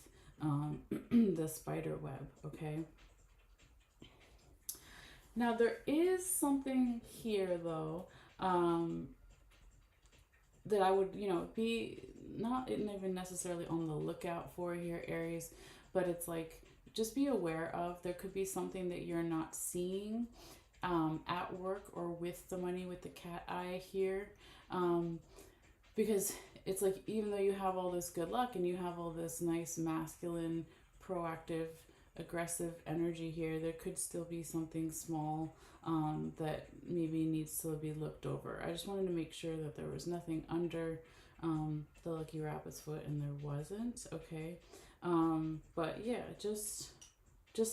the spider web, okay? Now there is something here though that I would, be not even necessarily on the lookout for here, Aries, but it's like, just be aware of. There could be something that you're not seeing at work or with the money, with the cat eye here, because it's like, even though you have all this good luck and you have all this nice masculine, proactive, aggressive energy here, there could still be something small that maybe needs to be looked over. I just wanted to make sure that there was nothing under the lucky rabbit's foot, and there wasn't, okay? But yeah, just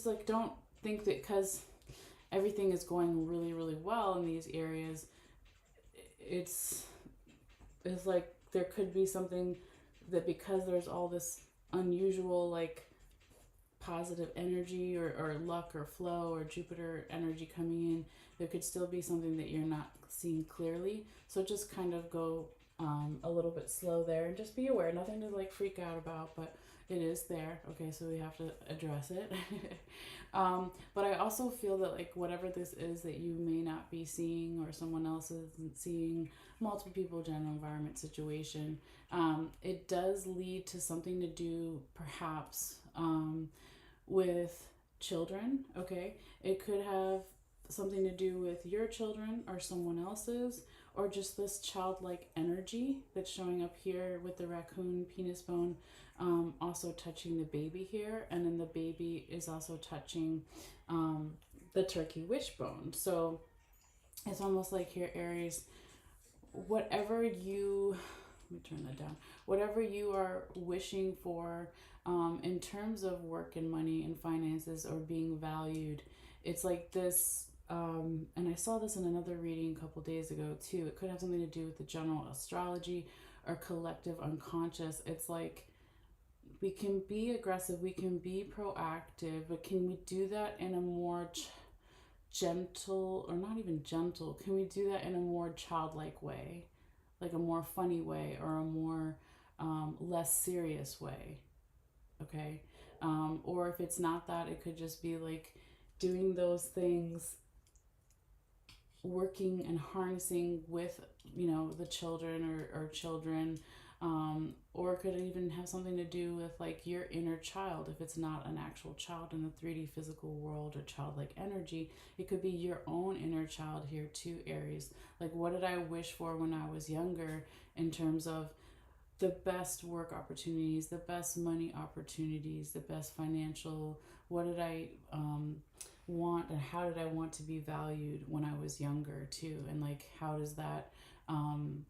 like, don't think that because everything is going really, really well in these areas, it's like there could be something that, because there's all this unusual like positive energy or luck or flow or Jupiter energy coming in, there could still be something that you're not seeing clearly. So just kind of go a little bit slow there, and just be aware, nothing to like freak out about, but it is there, okay? So we have to address it. But I also feel that like whatever this is that you may not be seeing, or someone else isn't seeing, multiple people, general environment situation, it does lead to something to do perhaps with children, okay? It could have something to do with your children or someone else's, or just this childlike energy that's showing up here with the raccoon penis bone, also touching the baby here, and then the baby is also touching the turkey wishbone. So it's almost like here, Aries, whatever you, let me turn that down, whatever you are wishing for in terms of work and money and finances or being valued, it's like this, and I saw this in another reading a couple days ago too. It could have something to do with the general astrology or collective unconscious. It's like, we can be aggressive, we can be proactive, but can we do that in a more gentle, or not even gentle, can we do that in a more childlike way, like a more funny way, or a more less serious way, okay? Or if it's not that, it could just be like doing those things, working and harnessing with the children or children, or it could even have something to do with like your inner child. If it's not an actual child in the 3D physical world or childlike energy, it could be your own inner child here too, Aries. Like, what did I wish for when I was younger in terms of the best work opportunities, the best money opportunities, the best financial, what did I want, and how did I want to be valued when I was younger too, and like how does that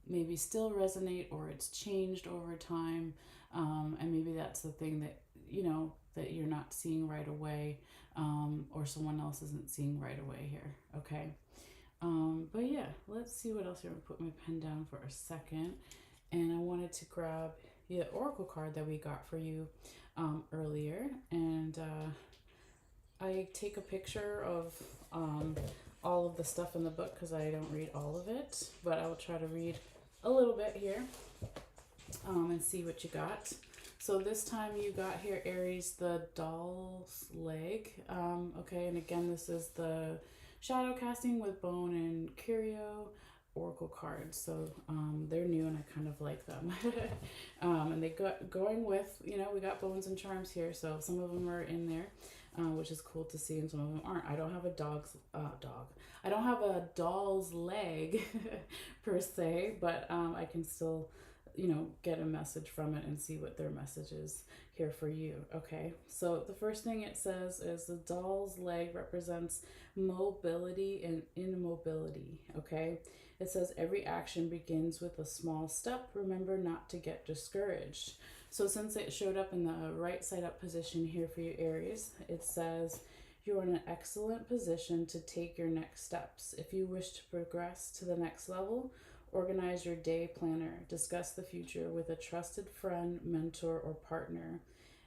maybe still resonate, or it's changed over time, and maybe that's the thing that that you're not seeing right away, or someone else isn't seeing right away here. Okay. But yeah, let's see what else. I'm gonna put my pen down for a second, and I wanted to grab the oracle card that we got for you earlier, and I take a picture of all of the stuff in the book because I don't read all of it, but I will try to read a little bit here and see what you got. So this time you got here, Aries, the doll's leg. Okay, and again, this is the shadow casting with bone and curio oracle cards. So they're new and I kind of like them. And they got going with, we got bones and charms here, so some of them are in there. Which is cool to see, and some of them aren't. I don't have I don't have a doll's leg per se, but I can still, get a message from it and see what their message is here for you. Okay, so the first thing it says is the doll's leg represents mobility and immobility. Okay, it says every action begins with a small step. Remember not to get discouraged. So since it showed up in the right side up position here for you, Aries, it says you're in an excellent position to take your next steps. If you wish to progress to the next level, organize your day planner, discuss the future with a trusted friend, mentor, or partner,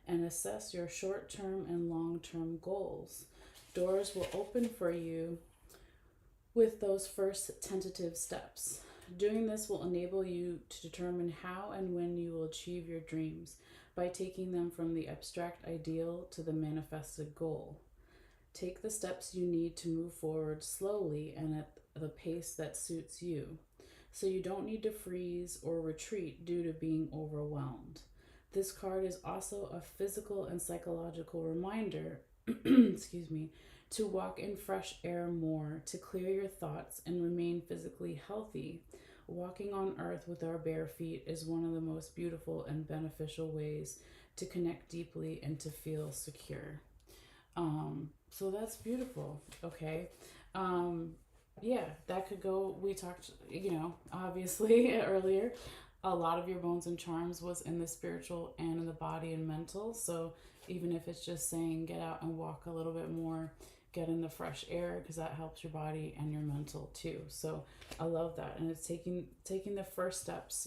and assess your short-term and long-term goals. Doors will open for you with those first tentative steps. Doing this will enable you to determine how and when you will achieve your dreams by taking them from the abstract ideal to the manifested goal. Take the steps you need to move forward slowly and at the pace that suits you, so you don't need to freeze or retreat due to being overwhelmed. This card is also a physical and psychological reminder, excuse me, to walk in fresh air more, to clear your thoughts and remain physically healthy. Walking on earth with our bare feet is one of the most beautiful and beneficial ways to connect deeply and to feel secure. So that's beautiful. Okay. Yeah, that could go. We talked, obviously earlier, a lot of your bones and charms was in the spiritual and in the body and mental. So even if it's just saying get out and walk a little bit more, get in the fresh air, because that helps your body and your mental too. So I love that, and it's taking the first steps,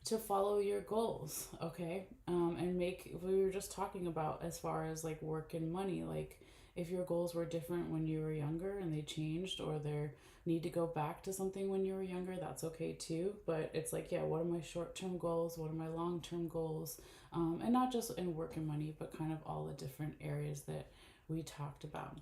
to follow your goals. Okay. And we were just talking about as far as like work and money, like if your goals were different when you were younger and they changed, or they need to go back to something when you were younger, that's okay too. But it's like, yeah, what are my short-term goals? What are my long-term goals? And not just in work and money, but kind of all the different areas that we talked about.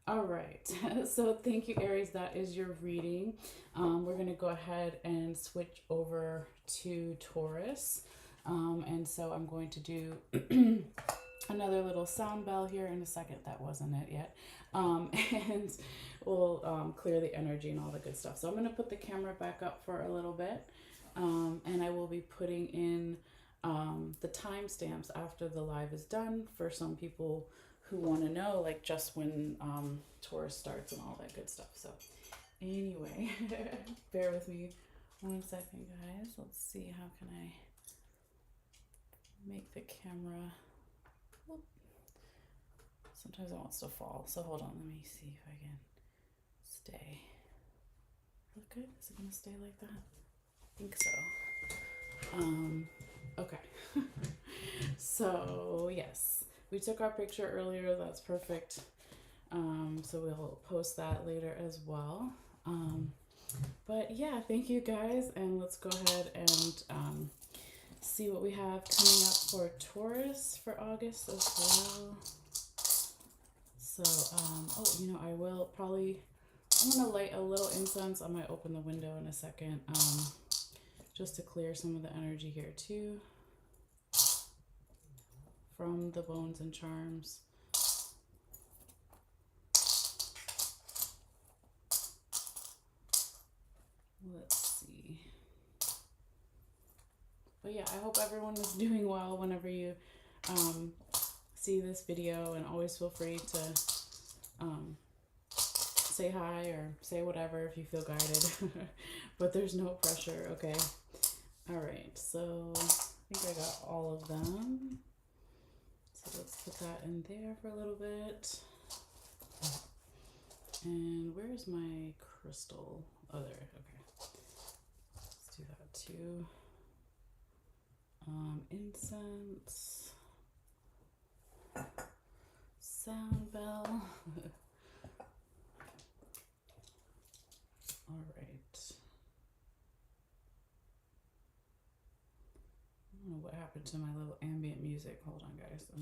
All right. So thank you, Aries. That is your reading. We're going to go ahead and switch over to Taurus. And so I'm going to do another little sound bell here in a second. That wasn't it yet. And we'll clear the energy and all the good stuff. So I'm going to put the camera back up for a little bit. And I will be putting in the timestamps after the live is done for some people who want to know, like, just when Taurus starts and all that good stuff. So anyway, bear with me 1 second, guys. Let's see, how can I make the camera, whoop. Sometimes it wants to fall, so hold on, let me see if I can stay. Look good? Is it gonna stay like that? I think so. Okay. So yes, we took our picture earlier. That's perfect. So we'll post that later as well. But yeah, thank you guys, and let's go ahead and see what we have coming up for Taurus for August as well. So, I will probably, I'm going to light a little incense. I might open the window in a second, just to clear some of the energy here too, from the bones and charms. Let's see. But yeah, I hope everyone is doing well whenever you see this video, and always feel free to say hi or say whatever if you feel guided. But there's no pressure, okay? Alright, so I think I got all of them. So let's put that in there for a little bit. And where's my crystal? Oh, there. Okay. Let's do that too. Incense. Sound bell. All right. I don't know what happened to my little ambient music. Hold on, guys. I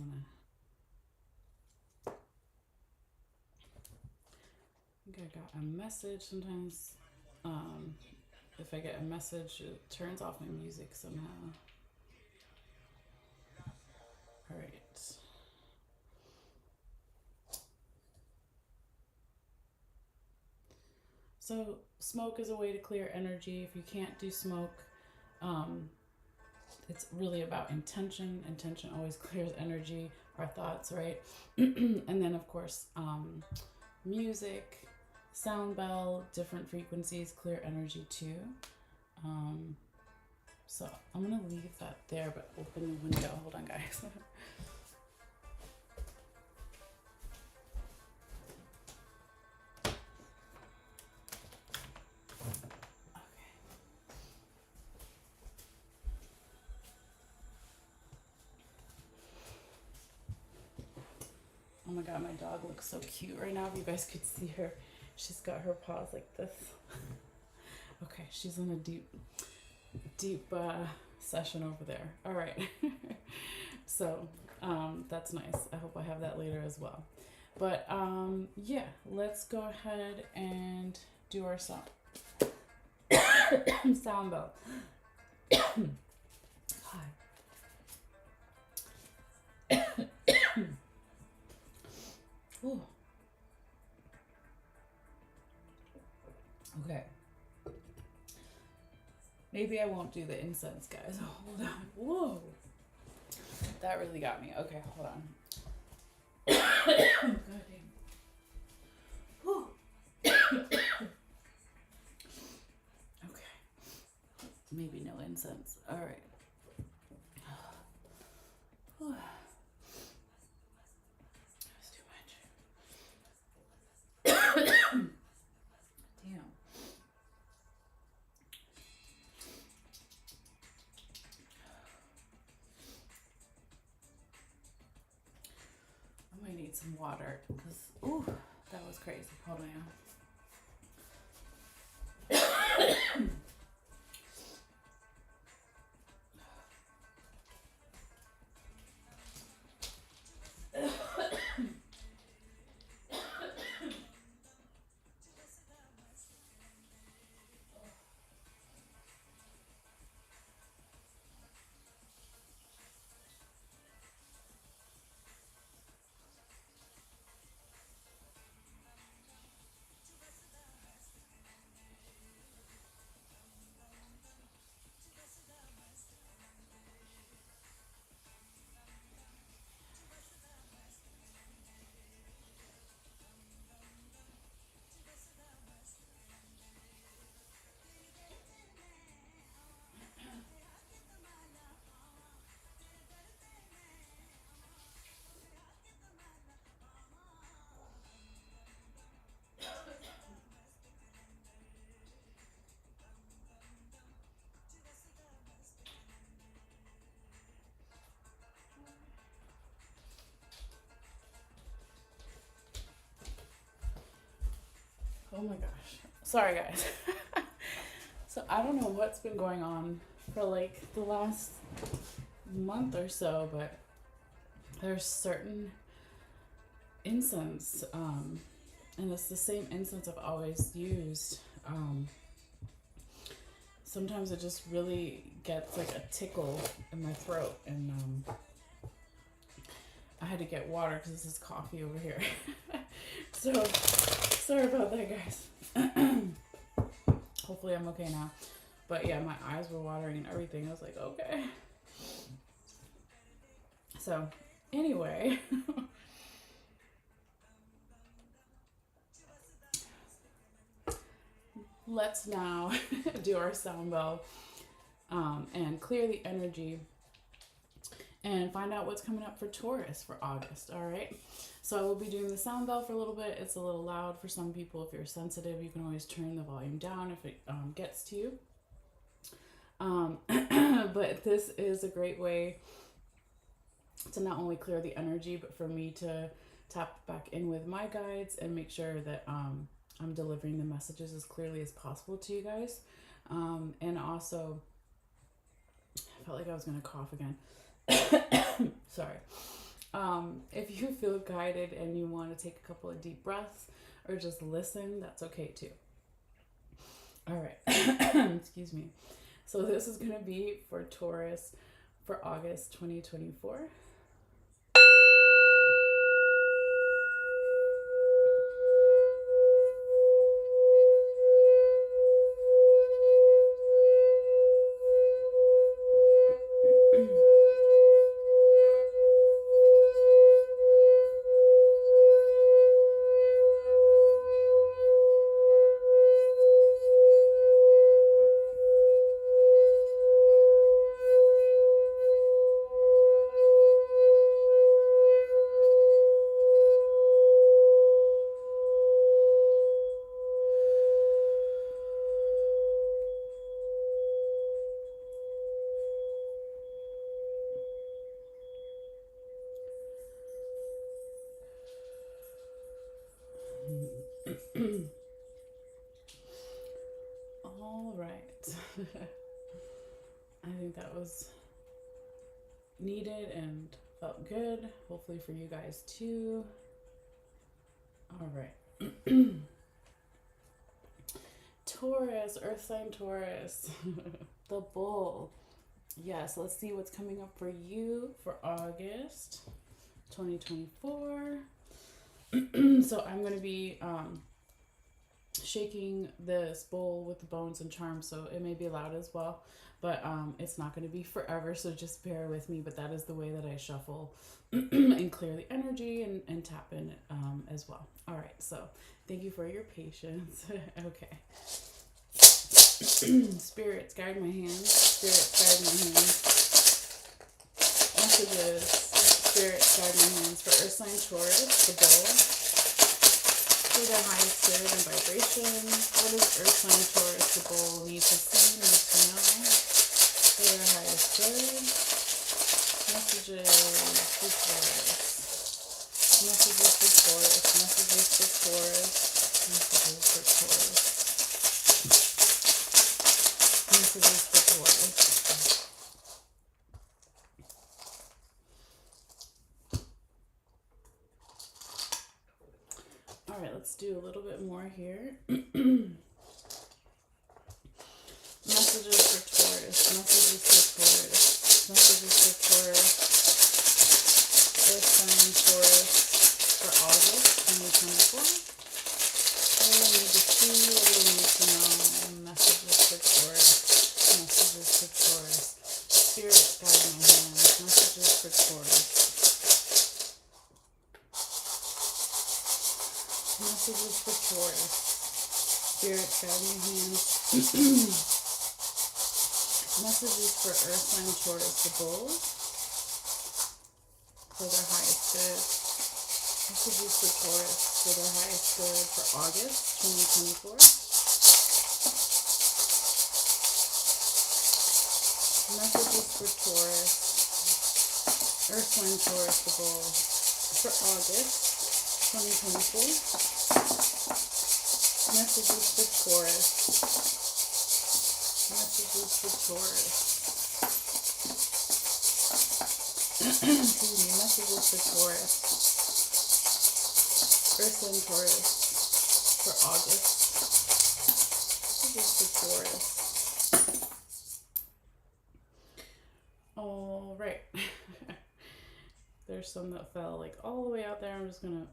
think I got a message. Sometimes if I get a message, it turns off my music somehow. All right. So smoke is a way to clear energy. If you can't do smoke, it's really about intention. Intention always clears energy, our thoughts, right? And then of course, music, sound bell, different frequencies clear energy too. So I'm gonna leave that there, but open the window. Hold on, guys. Oh my god, my dog looks so cute right now. If you guys could see her, she's got her paws like this. Okay, she's in a deep session over there. All right. So that's nice. I hope I have that later as well. But yeah, let's go ahead and do our sound sound bell. Hi. Ooh. Okay. Maybe I won't do the incense, guys. Hold on. Whoa. That really got me. Okay, hold on. God damn. Whew. Okay. Maybe no incense. All right. Whew. That's too much. Damn. I might need some water because, ooh, that was crazy. Hold on. Oh my gosh. Sorry, guys. So I don't know what's been going on for like the last month or so, but there's certain incense, and it's the same incense I've always used. Sometimes it just really gets like a tickle in my throat, and I had to get water because this is coffee over here. So sorry about that, guys. Hopefully I'm okay now. But yeah, my eyes were watering and everything. I was like, okay. So anyway, let's now do our sound bell and clear the energy and find out what's coming up for Taurus for August. All right. So I will be doing the sound bell for a little bit. It's a little loud for some people. If you're sensitive, you can always turn the volume down if it gets to you. But this is a great way to not only clear the energy, but for me to tap back in with my guides and make sure that I'm delivering the messages as clearly as possible to you guys. And also, I felt like I was going to cough again. Sorry. If you feel guided and you want to take a couple of deep breaths or just listen, that's okay too. All right. Excuse me. So this is going to be for Taurus for August 2024. All right. I think that was needed and felt good. Hopefully for you guys too. All right. Taurus, Earth sign Taurus, the bull. Yes, let's see what's coming up for you for August 2024. So I'm going to be shaking this bowl with the bones and charms, so it may be loud as well, but it's not going to be forever, so just bear with me. But that is the way that I shuffle and clear the energy and tap in as well. All right, so thank you for your patience. Okay. Spirits, guide my hands. Spirits, guide my hands. Messages. Spirits, guide my hands for Earth sign Taurus, the bull. For their highest good and vibration. What does Earth sign Taurus, the bull, need to see, need to know? For their highest good. Messages for Taurus. Messages for Taurus. Messages for Taurus. Messages for Taurus. Messages for Taurus. All right, let's do a little bit more here. Messages for Taurus. Messages for Taurus. Messages for Taurus. Earth sign Taurus for August 2024. What do I need to see? What do I need to know? Messages for Taurus. Messages for Taurus. Spirit, guide my hands. Messages for Taurus. Messages for Taurus. Spirit, guide my hands. Messages for Earth sign Taurus, the bull. For their highest good. Messages for Taurus for their highest good for August 2024. Messages for Taurus. Earth sign Taurus, the bull. For August 2024. Messages for Taurus. Messages for Taurus. Excuse me. Messages for Taurus. Earth sign Taurus for August. Messages for Taurus. All right. There's some that fell like all the way out there. I'm just gonna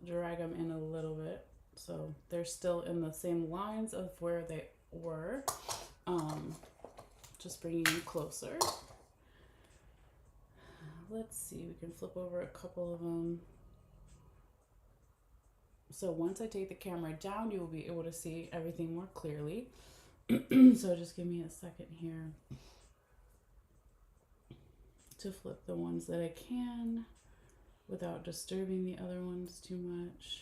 drag them in a little bit, so they're still in the same lines of where they were. Just bringing you closer. Let's see, we can flip over a couple of them. So once I take the camera down, you will be able to see everything more clearly. So just give me a second here to flip the ones that I can without disturbing the other ones too much.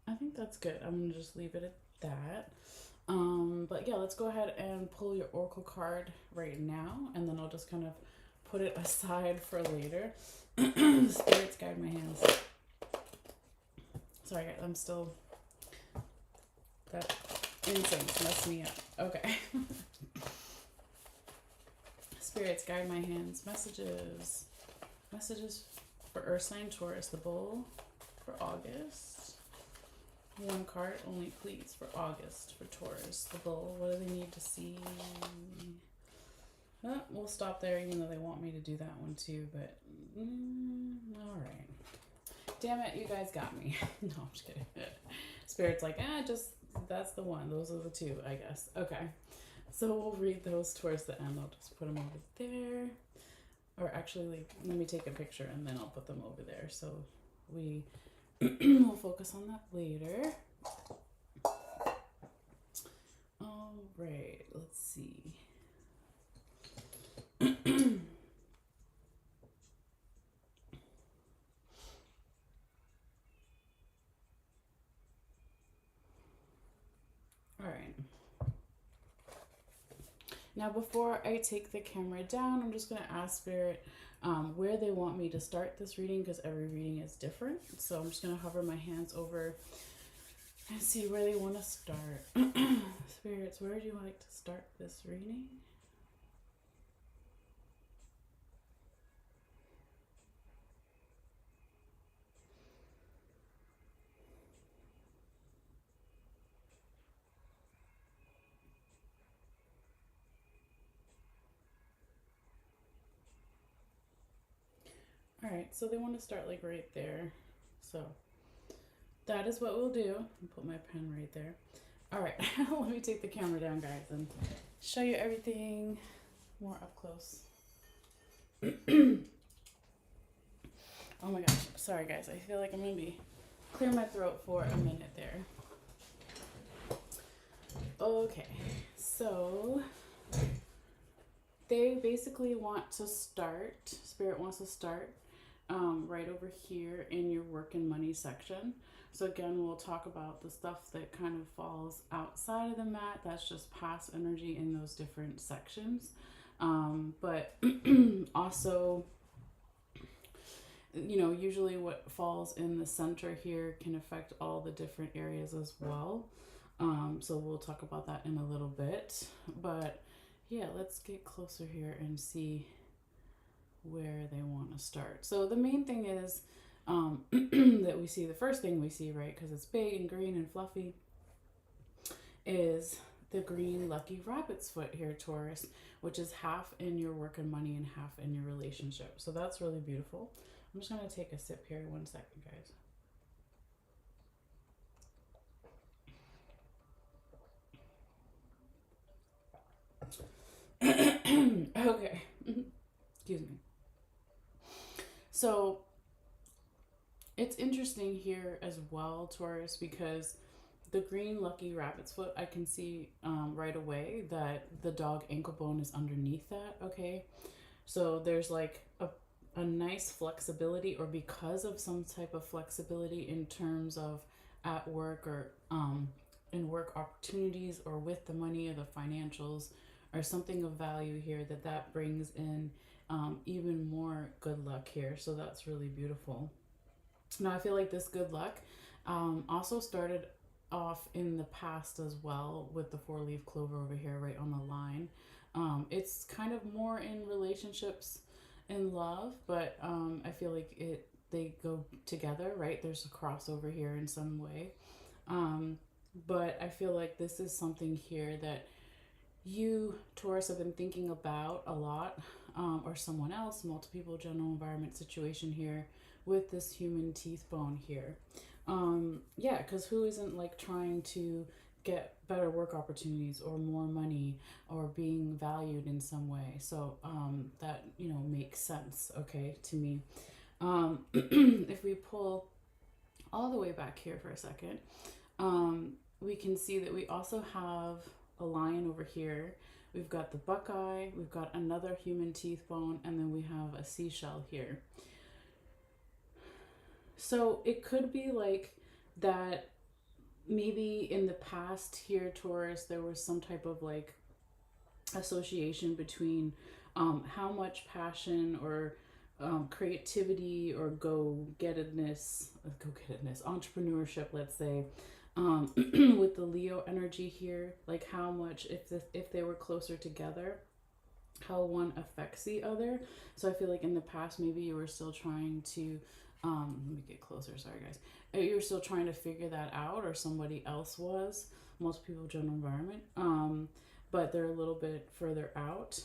I think that's good. I'm gonna just leave it at that. But yeah, let's go ahead and pull your oracle card right now, and then I'll just kind of put it aside for later. Spirits guide my hands. Sorry, I'm still, that incense messed me up. Okay. Spirits guide my hands. Messages. Messages for Earth sign Taurus, the bull for August. One card only, please, for August for Taurus, the bull. What do they need to see? We'll stop there, even though they want me to do that one too, but all right. Damn it, you guys got me. No, I'm just kidding. Spirit's like, just, that's the one. Those are the two, I guess. Okay. So we'll read those towards the end. I'll just put them over there. Or actually, let me take a picture and then I'll put them over there. So we we'll focus on that later. All right, let's see. All right. Now, before I take the camera down, I'm just going to ask Spirit where they want me to start this reading, because every reading is different. So I'm just going to hover my hands over and see where they want to start. Spirits, where would you like to start this reading? All right, so they want to start like right there. So that is what we'll do. I'll put my pen right there. All right, let me take the camera down, guys, and show you everything more up close. Oh my gosh, sorry guys, I feel like I'm gonna be clear my throat for a minute there. Okay, so they basically want to start, Spirit wants to start right over here in your work and money section. So again, we'll talk about the stuff that kind of falls outside of the mat. That's just past energy in those different sections. But also, you know, usually what falls in the center here can affect all the different areas as well. So we'll talk about that in a little bit. But yeah, let's get closer here and see where they want to start. So the main thing is that we see, the first thing we see, right, because it's big and green and fluffy, is the green lucky rabbit's foot here, Taurus, which is half in your work and money and half in your relationship. So that's really beautiful. I'm just going to take a sip here. 1 second, guys. Okay. Excuse me. So it's interesting here as well, Taurus, because the green lucky rabbit's foot, I can see right away that the dog ankle bone is underneath that, okay? So there's like a nice flexibility, or because of some type of flexibility in terms of at work or in work opportunities or with the money or the financials or something of value here, that brings in even more good luck here. So that's really beautiful. Now I feel like this good luck also started off in the past as well with the 4-leaf clover over here right on the line. It's kind of more in relationships and love, but I feel like they go together, right? There's a crossover here in some way. But I feel like this is something here that you, Taurus, have been thinking about a lot. or someone else, multiple general environment situation here with this human teeth bone here. Yeah, because who isn't like trying to get better work opportunities or more money or being valued in some way? So that, makes sense, okay, to me. If we pull all the way back here for a second, we can see that we also have a lion over here. We've got the buckeye, we've got another human teeth bone, and then we have a seashell here. So it could be like that maybe in the past here, Taurus, there was some type of like association between how much passion or creativity or go-gettedness, entrepreneurship, let's say, with the Leo energy here, like how much if they were closer together, how one affects the other. So I feel like in the past, maybe you were still trying to, let me get closer, sorry guys. You were still trying to figure that out, or somebody else was, most people general environment. But they're a little bit further out.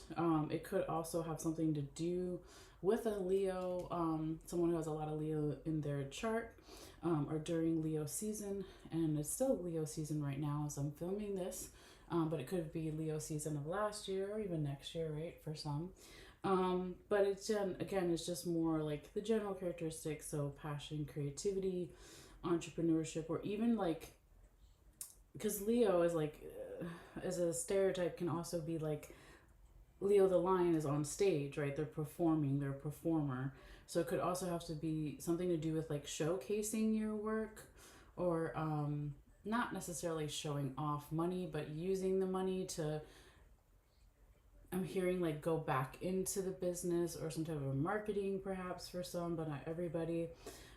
It could also have something to do with a Leo, someone who has a lot of Leo in their chart, or during Leo season. And it's still Leo season right now as I'm filming this. But it could be Leo season of last year or even next year, right, for some. But it's, again, it's just more like the general characteristics. So passion, creativity, entrepreneurship, or even like, because Leo is like, as a stereotype, can also be like Leo the lion is on stage, right? They're performing, they're a performer. So it could also have to be something to do with like showcasing your work, or not necessarily showing off money, but using the money to, I'm hearing like go back into the business, or some type of marketing perhaps for some, but not everybody.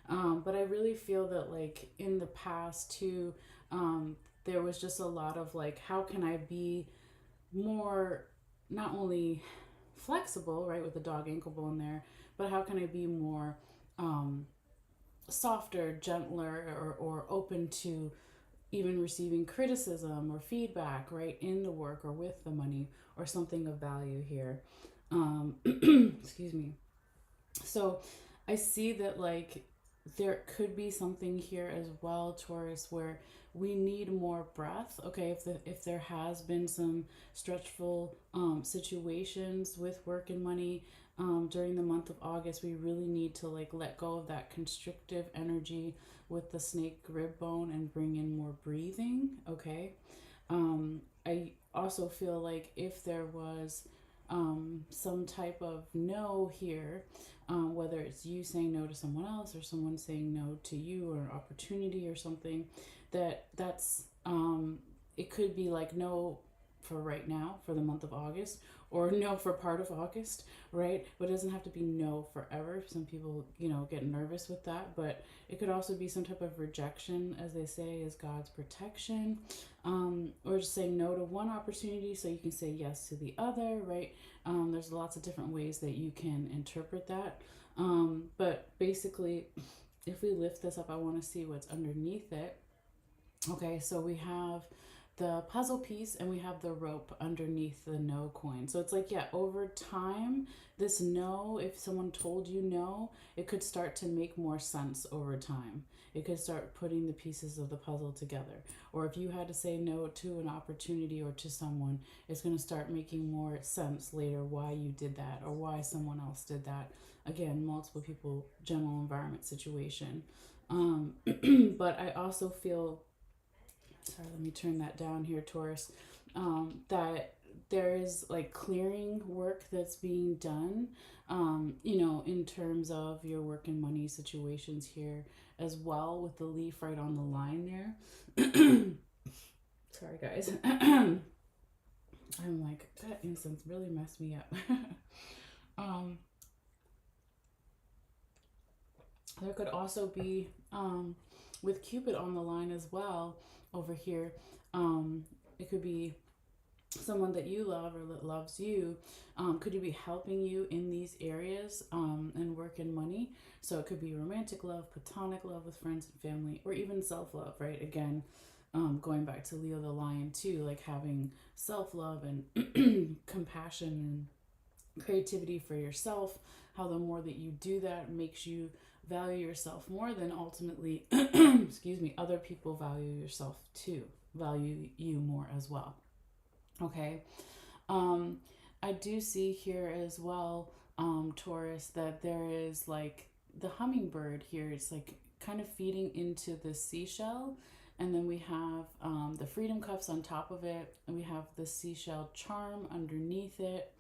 But I really feel that like in the past too, there was just a lot of like, how can I be more, not only flexible, right, with the dog ankle bone there, but how can I be more softer, gentler, or open to even receiving criticism or feedback, right, in the work or with the money, or something of value here. Excuse me. So I see that like there could be something here as well, Taurus, where we need more breath. Okay, if there has been some stretchful situations with work and money during the month of August, we really need to like let go of that constrictive energy with the snake rib bone and bring in more breathing. Okay. I also feel like if there was some type of no here, whether it's you saying no to someone else or someone saying no to you, or an opportunity or something, that's it could be like no for right now for the month of August, or no for part of August, right? But it doesn't have to be no forever. Some people, get nervous with that, but it could also be some type of rejection, as they say, is God's protection, or just saying no to one opportunity so you can say yes to the other, right? There's lots of different ways that you can interpret that. But basically, if we lift this up, I want to see what's underneath it. Okay, so we have the puzzle piece and we have the rope underneath the no coin. So it's like, yeah, over time, this no, if someone told you no, it could start to make more sense over time. It could start putting the pieces of the puzzle together. Or if you had to say no to an opportunity or to someone, it's going to start making more sense later why you did that or why someone else did that. Again, multiple people, general environment situation. But I also feel, sorry, let me turn that down here, Taurus, that there is like clearing work that's being done, in terms of your work and money situations here as well, with the leaf right on the line there. Sorry, guys. I'm like, that incense really messed me up. There could also be, with Cupid on the line as well, over here, it could be someone that you love or that loves you. Could you be helping you in these areas, and work and money? So it could be romantic love, platonic love with friends and family, or even self-love, right? Again, going back to Leo the lion too, like having self-love and compassion creativity for yourself, how the more that you do that makes you value yourself more, then ultimately, excuse me, other people value yourself too, value you more as well. Okay. Um, I do see here as well, Taurus, that there is like the hummingbird here. It's like kind of feeding into the seashell. And then we have the freedom cuffs on top of it. And we have the seashell charm underneath it.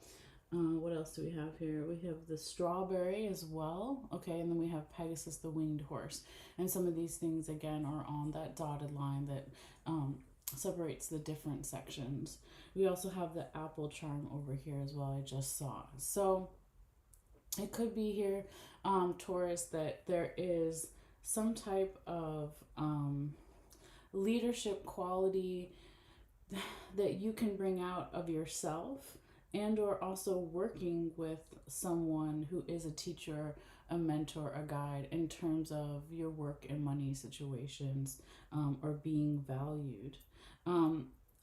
What else do we have here? We have the strawberry as well. Okay, and then we have Pegasus, the winged horse. And some of these things, again, are on that dotted line that separates the different sections. We also have the apple charm over here as well, I just saw. So it could be here, Taurus, that there is some type of leadership quality that you can bring out of yourself, and or also working with someone who is a teacher, a mentor, a guide in terms of your work and money situations, or being valued.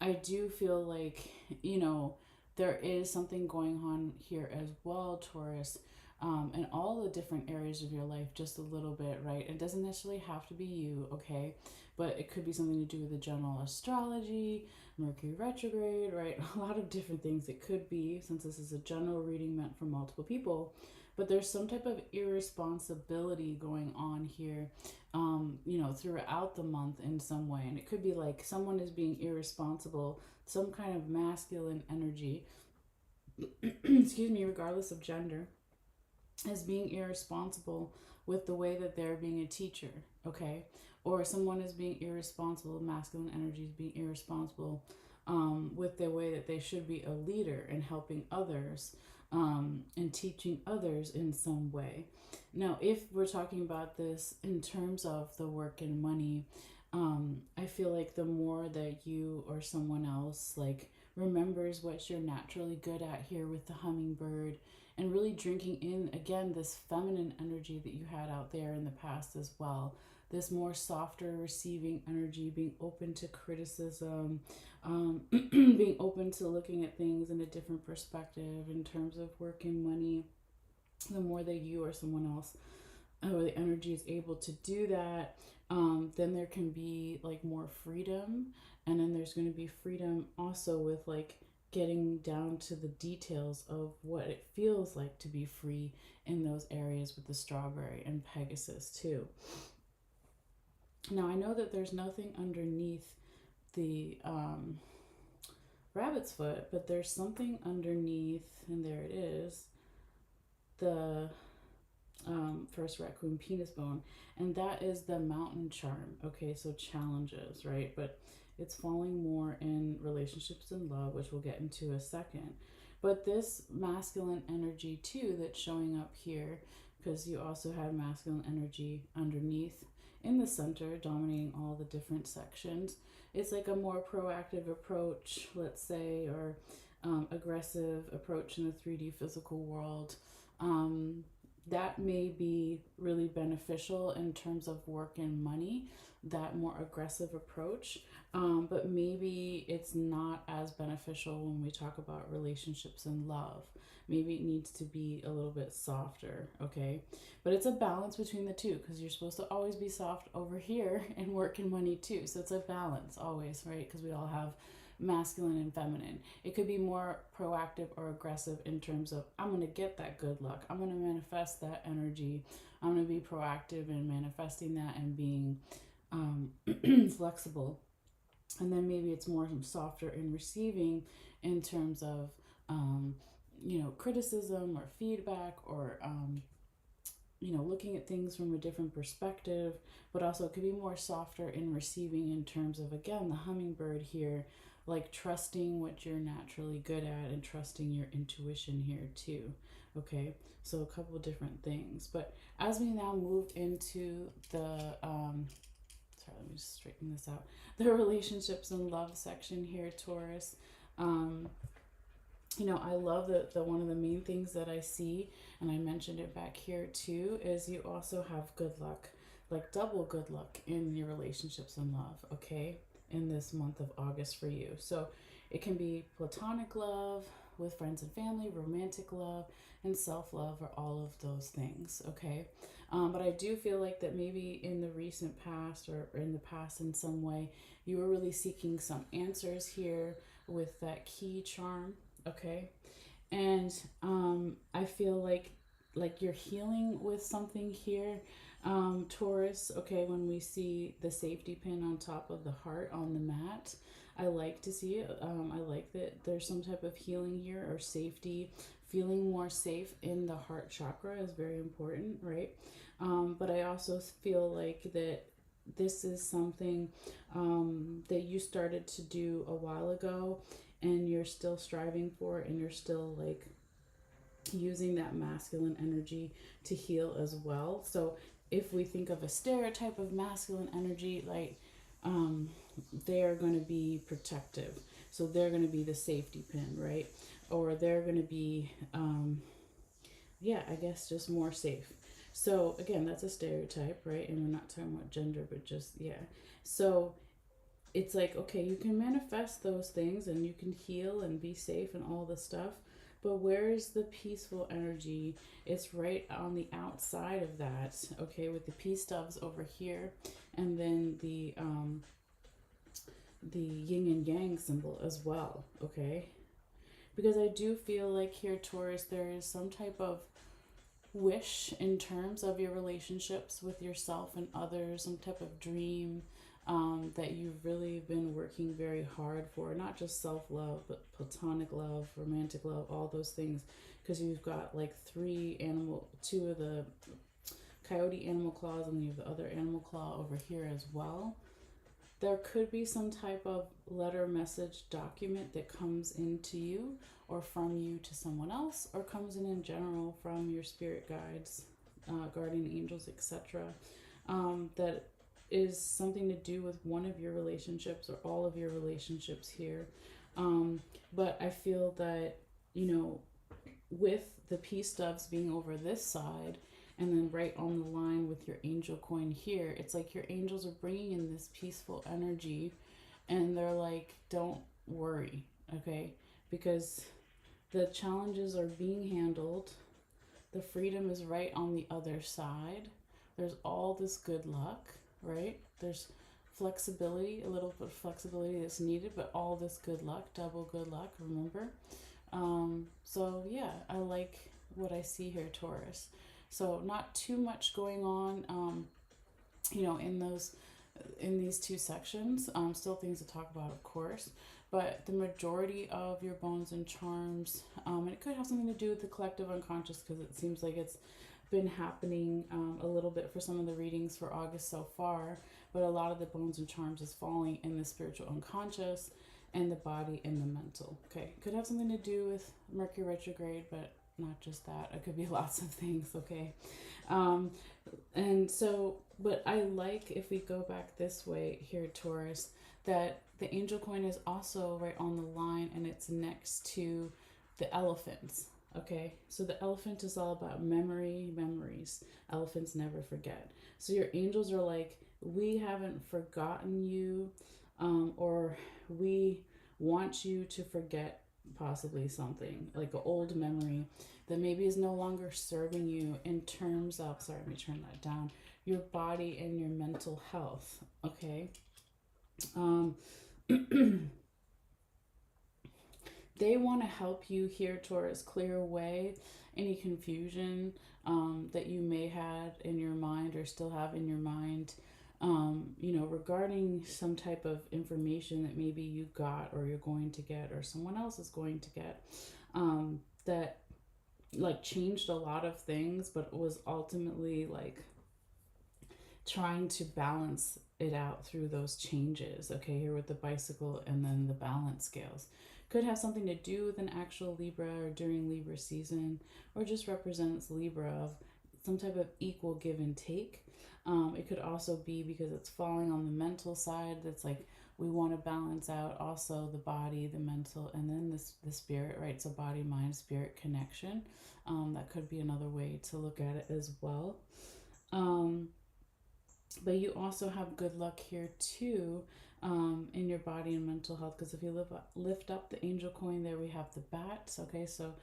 I do feel like, you know, there is something going on here as well, Taurus, in all the different areas of your life, just a little bit, right? It doesn't necessarily have to be you, okay? But it could be something to do with the general astrology, Mercury retrograde, right? A lot of different things it could be, since this is a general reading meant for multiple people. But there's some type of irresponsibility going on here, you know, throughout the month in some way. And it could be like someone is being irresponsible, some kind of masculine energy, excuse me, regardless of gender, is being irresponsible with the way that they're being a teacher, okay? Or someone is being irresponsible, masculine energy is being irresponsible with the way that they should be a leader and helping others, and teaching others in some way. Now, if we're talking about this in terms of the work and money, I feel like the more that you or someone else like remembers what you're naturally good at here with the hummingbird, and really drinking in again this feminine energy that you had out there in the past as well, this more softer receiving energy, being open to criticism, being open to looking at things in a different perspective in terms of work and money. The more that you or someone else or the energy is able to do that, then there can be like more freedom. And then there's going to be freedom also with like getting down to the details of what it feels like to be free in those areas with the strawberry and Pegasus too. Now I know that there's nothing underneath the rabbit's foot, but there's something underneath, and there it is, the first raccoon penis bone, and that is the mountain charm. Okay, so challenges, right? But it's falling more in relationships and love, which we'll get into a second. But this masculine energy too that's showing up here, because you also have masculine energy underneath in the center dominating all the different sections. It's like a more proactive approach, let's say, or aggressive approach in the 3D physical world. That may be really beneficial in terms of work and money, that more aggressive approach. But maybe it's not as beneficial when we talk about relationships and love. Maybe it needs to be a little bit softer, okay? But it's a balance between the two, because you're supposed to always be soft over here and work and money too. So it's a balance always, right? Because we all have masculine and feminine. It could be more proactive or aggressive in terms of, I'm going to get that good luck. I'm going to manifest that energy. I'm going to be proactive in manifesting that and being flexible. And then maybe it's more softer in receiving in terms of, criticism or feedback, or, looking at things from a different perspective. But also it could be more softer in receiving in terms of, again, the hummingbird here, like trusting what you're naturally good at and trusting your intuition here too. Okay, so a couple of different things. But as we now move into the sorry, let me just straighten this out, the relationships and love section here, Taurus. I love that the one of the main things that I see, and I mentioned it back here too, is you also have good luck, like double good luck in your relationships and love, okay, in this month of August for you. So it can be platonic love, with friends and family, romantic love, and self-love are all of those things, okay? But I do feel like that maybe in the recent past or in the past in some way, you were really seeking some answers here with that key charm, okay? And I feel like you're healing with something here, Taurus. Okay, when we see the safety pin on top of the heart on the mat, I like to see it. I like that there's some type of healing here or safety. Feeling more safe in the heart chakra is very important, right? But I also feel like that this is something that you started to do a while ago, and you're still striving for it, and you're still like using that masculine energy to heal as well. So if we think of a stereotype of masculine energy, like they're going to be protective, so they're going to be the safety pin, right? Or they're going to be yeah, I guess just more safe. So again, that's a stereotype, right? And we're not talking about gender, but just yeah. So it's like, okay, you can manifest those things and you can heal and be safe and all the stuff, but where is the peaceful energy? It's right on the outside of that, okay, with the peace doves over here, and then the yin and yang symbol as well, okay? Because I do feel like here, Taurus, there is some type of wish in terms of your relationships with yourself and others, some type of dream that you've really been working very hard for, not just self-love, but platonic love, romantic love, all those things. Because you've got like two of the coyote animal claws, and you have the other animal claw over here as well. There could be some type of letter, message, document that comes into you or from you to someone else, or comes in general from your spirit guides, guardian angels, etc. That is something to do with one of your relationships or all of your relationships here. But I feel that, you know, with the peace doves being over this side, and then right on the line with your angel coin here, it's like your angels are bringing in this peaceful energy, and they're like, don't worry, okay? Because the challenges are being handled. The freedom is right on the other side. There's all this good luck, right? There's flexibility, a little bit of flexibility that's needed, but all this good luck, double good luck, remember? So yeah, I like what I see here, Taurus. So not too much going on, in these two sections. Still things to talk about, of course, but the majority of your bones and charms, and it could have something to do with the collective unconscious, because it seems like it's been happening a little bit for some of the readings for August so far, but a lot of the bones and charms is falling in the spiritual unconscious and the body and the mental. Okay, could have something to do with Mercury retrograde, but not just that. It could be lots of things, okay? And so, but I like, if we go back this way here, Taurus, that the angel coin is also right on the line, and it's next to the elephants, okay? So the elephant is all about memories. Elephants never forget. So your angels are like, we haven't forgotten you, or we want you to forget possibly something like an old memory that maybe is no longer serving you in terms of, sorry, let me turn that down, your body and your mental health, okay? They want to help you here, Taurus, clear away any confusion that you may have in your mind or still have in your mind, regarding some type of information that maybe you got or you're going to get or someone else is going to get, that like changed a lot of things, but was ultimately like trying to balance it out through those changes. Okay, here with the bicycle and then the balance scales. Could have something to do with an actual Libra or during Libra season, or just represents Libra of some type of equal give and take. It could also be because it's falling on the mental side. That's like, we want to balance out also the body, the mental, and then the spirit, right? So body, mind, spirit connection. That could be another way to look at it as well. But you also have good luck here too, in your body and mental health. Because if you lift up the angel coin, there we have the bats. Okay, so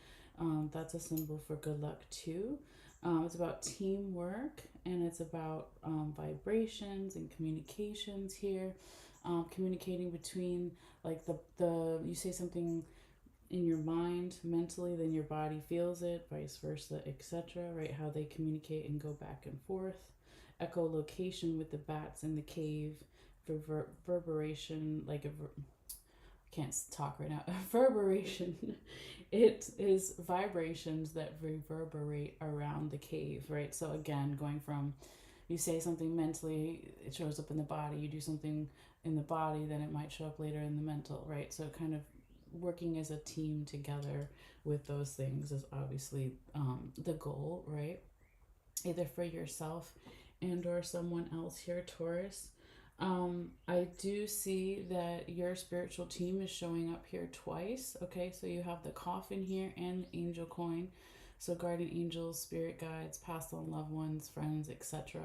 that's a symbol for good luck too. It's about teamwork, and it's about vibrations and communications here. Communicating between, like, the you say something in your mind mentally, then your body feels it, vice versa, etc. Right? How they communicate and go back and forth. Echolocation with the bats in the cave. Reverberation, like can't talk right now. Reverberation. It is vibrations that reverberate around the cave, right? So again, going from, you say something mentally, it shows up in the body. You do something in the body, then it might show up later in the mental, right? So kind of working as a team together with those things is obviously the goal, right? Either for yourself and or someone else here, Taurus. I do see that your spiritual team is showing up here twice. Okay, so you have the coffin here and the angel coin. So guardian angels, spirit guides, past on loved ones, friends, etc.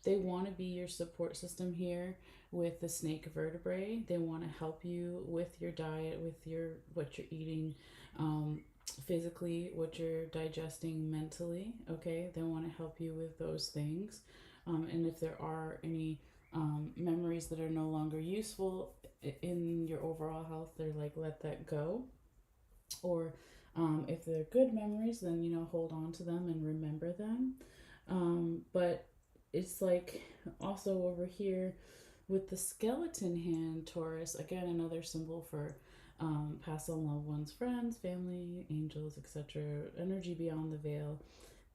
They want to be your support system here with the snake vertebrae. They want to help you with your diet, with your what you're eating, physically, what you're digesting, mentally. Okay, they want to help you with those things. And if there are any memories that are no longer useful in your overall health, they're like, let that go. Or if they're good memories, then, hold on to them and remember them. But it's like also over here with the skeleton hand, Taurus, again, another symbol for past on loved ones, friends, family, angels, etc., energy beyond the veil.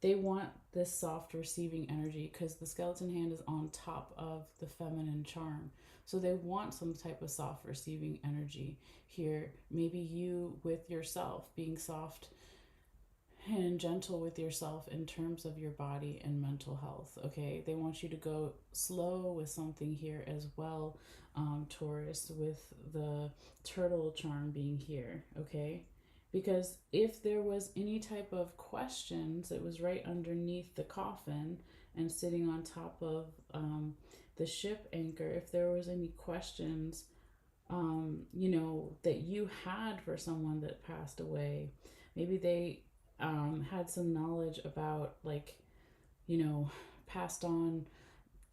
They want this soft receiving energy because the skeleton hand is on top of the feminine charm. So they want some type of soft receiving energy here. Maybe you with yourself, being soft and gentle with yourself in terms of your body and mental health. Okay, they want you to go slow with something here as well, Taurus, with the turtle charm being here. Okay, because if there was any type of questions, it was right underneath the coffin and sitting on top of the ship anchor. If there was any questions, that you had for someone that passed away, maybe they had some knowledge about, like, passed on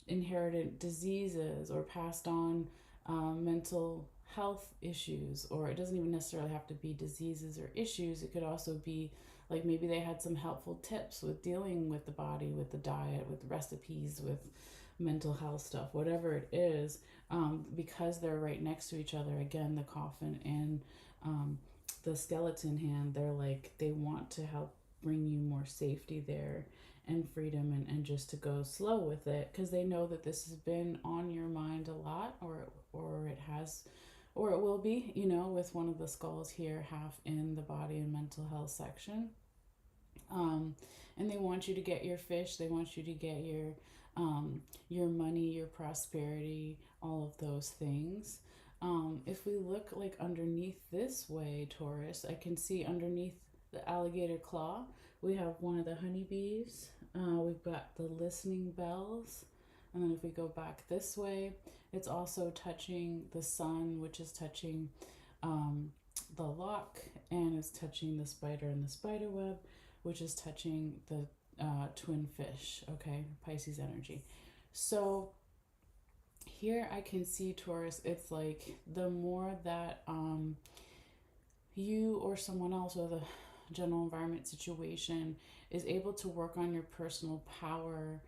inherited diseases or passed on mental health issues, or it doesn't even necessarily have to be diseases or issues. It could also be like maybe they had some helpful tips with dealing with the body, with the diet, with recipes, with mental health stuff, whatever it is, because they're right next to each other. Again, the coffin and the skeleton hand, they're like, they want to help bring you more safety there and freedom, and just to go slow with it because they know that this has been on your mind a lot, or it has, or it will be, with one of the skulls here, half in the body and mental health section. And they want you to get your fish. They want you to get your money, your prosperity, all of those things. If we look like underneath this way, Taurus, I can see underneath the alligator claw, we have one of the honeybees. We've got the listening bells. And then if we go back this way, it's also touching the sun, which is touching the lock, and it's touching the spider and the spider web, which is touching the twin fish, okay, Pisces energy. So here I can see, Taurus, it's like the more that you or someone else, or the general environment situation, is able to work on your personal power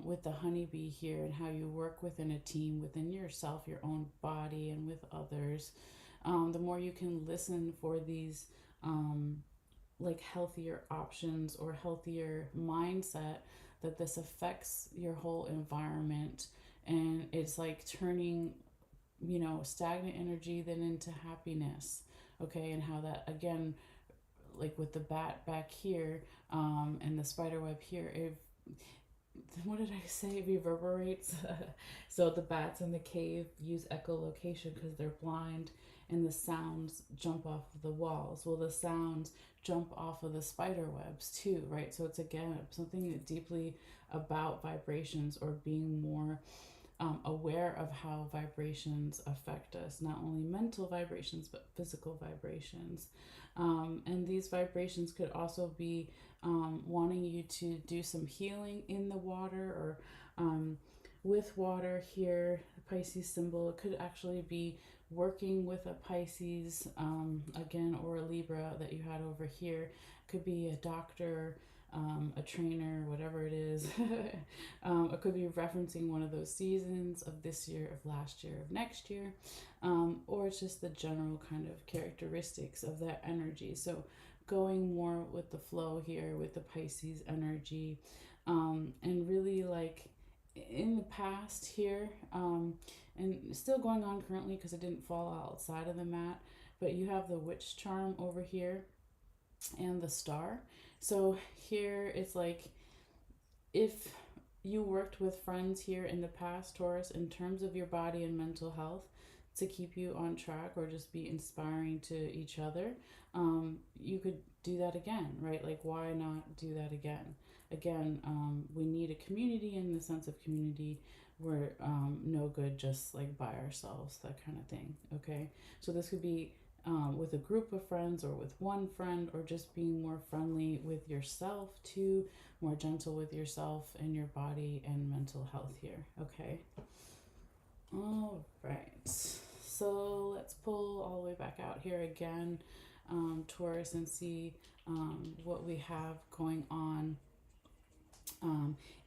with the honeybee here, and how you work within a team, within yourself, your own body, and with others, the more you can listen for these like healthier options or healthier mindset, that this affects your whole environment, and it's like turning stagnant energy then into happiness. Okay, and how that, again, like with the bat back here, and the spider web here, it, what did I say, it reverberates. So the bats in the cave use echolocation because they're blind, and the sounds jump off of the walls. Well, the sounds jump off of the spider webs too, right? So it's, again, something deeply about vibrations, or being more aware of how vibrations affect us, not only mental vibrations, but physical vibrations. And these vibrations could also be wanting you to do some healing in the water, or with water here, the Pisces symbol. It could actually be working with a Pisces, again, or a Libra that you had over here. It could be a doctor, a trainer, whatever it is. It could be referencing one of those seasons of this year, of last year, of next year, or it's just the general kind of characteristics of that energy. So going more with the flow here with the Pisces energy, and really like in the past here, and still going on currently because it didn't fall outside of the mat, but you have the witch charm over here and the star. So here it's like, if you worked with friends here in the past, Taurus, in terms of your body and mental health to keep you on track or just be inspiring to each other, you could do that again, right? Like, why not do that again? Again, we need a community in the sense of community. We're no good just like by ourselves, that kind of thing, okay? So this could be with a group of friends or with one friend, or just being more friendly with yourself too, more gentle with yourself and your body and mental health here, okay? All right, so let's pull all the way back out here again, Taurus, and see what we have going on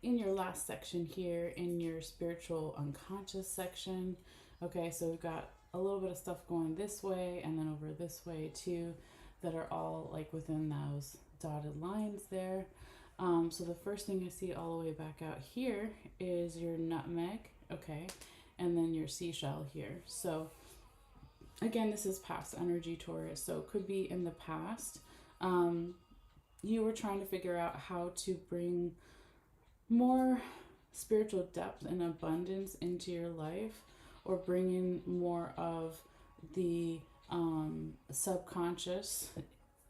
in your last section here, in your spiritual unconscious section. Okay, so we've got a little bit of stuff going this way and then over this way too, that are all like within those dotted lines there. So the first thing I see all the way back out here is your nutmeg, okay, and then your seashell here. So again, this is past energy, Taurus. So it could be in the past, you were trying to figure out how to bring more spiritual depth and abundance into your life, or bring in more of the subconscious,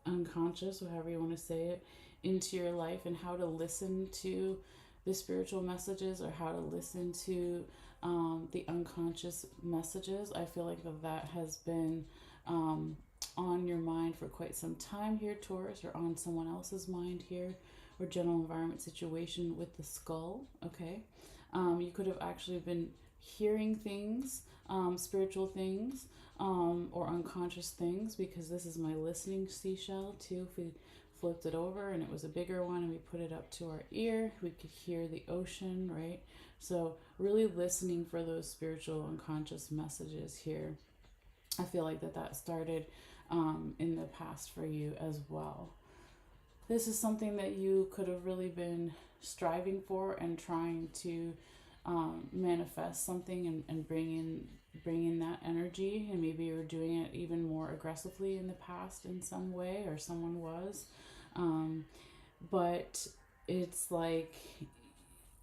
unconscious, however you want to say it, into your life, and how to listen to the spiritual messages, or how to listen to the unconscious messages. I feel like that has been on your mind for quite some time here, Taurus, or on someone else's mind here, or general environment situation with the skull, okay? You could have actually been hearing things, spiritual things, or unconscious things, because this is my listening seashell too. If we flipped it over and it was a bigger one and we put it up to our ear, we could hear the ocean, right? So really listening for those spiritual unconscious messages here. I feel like that started in the past for you as well. This is something that you could have really been striving for and trying to manifest something, and bring in that energy, and maybe you were doing it even more aggressively in the past in some way, or someone was, but it's like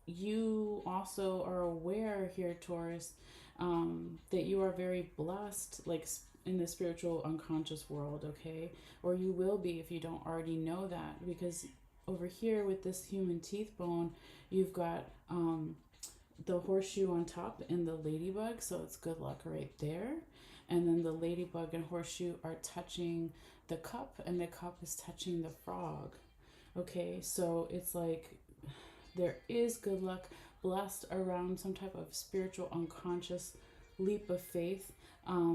you also are aware here, Taurus, that you are very blessed, like in the spiritual unconscious world, okay? Or you will be if you don't already know that, because over here with this human teeth bone, you've got the horseshoe on top and the ladybug, so it's good luck right there. And then the ladybug and horseshoe are touching the cup, and the cup is touching the frog, okay? So it's like there is good luck, blessed around some type of spiritual unconscious leap of faith,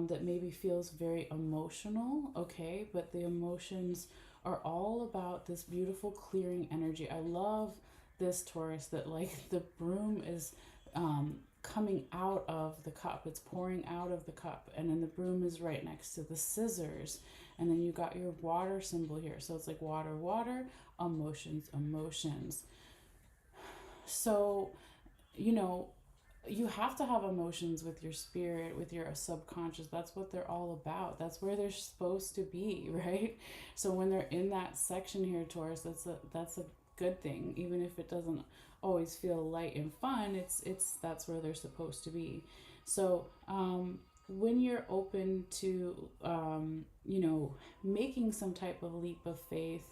that maybe feels very emotional, okay? But the emotions are all about this beautiful clearing energy. I love this, Taurus, that like the broom is coming out of the cup. It's pouring out of the cup, and then the broom is right next to the scissors, and then you got your water symbol here. So it's like water, water, emotions, emotions. So, you know, you have to have emotions with your spirit, with your subconscious. That's what they're all about. That's where they're supposed to be, right? So when they're in that section here, Taurus, that's a good thing, even if it doesn't always feel light and fun. That's where they're supposed to be. So when you're open to making some type of leap of faith,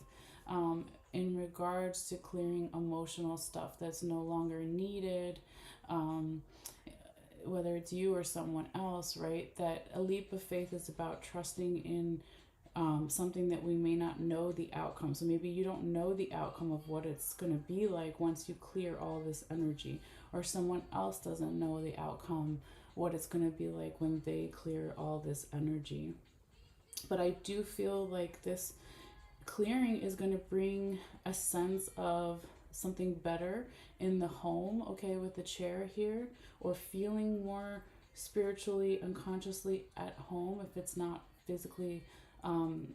in regards to clearing emotional stuff that's no longer needed, whether it's you or someone else, right? That a leap of faith is about trusting in something that we may not know the outcome. So maybe you don't know the outcome of what it's going to be like once you clear all this energy, or someone else doesn't know the outcome, what it's going to be like when they clear all this energy. But I do feel like this clearing is going to bring a sense of something better in the home, okay, with the chair here, or feeling more spiritually, unconsciously at home if it's not physically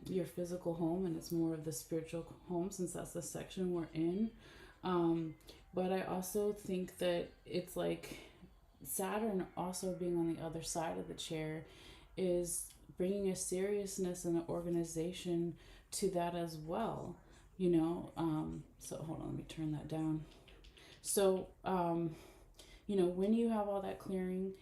your physical home and it's more of the spiritual home, since that's the section we're in. Um, but I also think that it's like Saturn also being on the other side of the chair is bringing a seriousness and an organization to that as well, you know. So hold on, let me turn that down. So, you know, when you have all that clearing,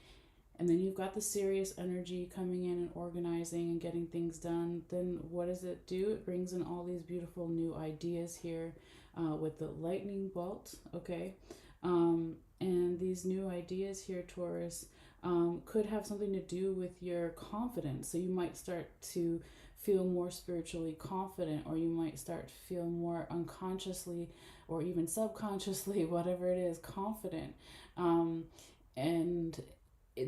and then you've got the serious energy coming in and organizing and getting things done, then what does it do? It brings in all these beautiful new ideas here with the lightning bolt, okay? And these new ideas here, Taurus, could have something to do with your confidence. So you might start to feel more spiritually confident, or you might start to feel more unconsciously or even subconsciously, whatever it is, confident. And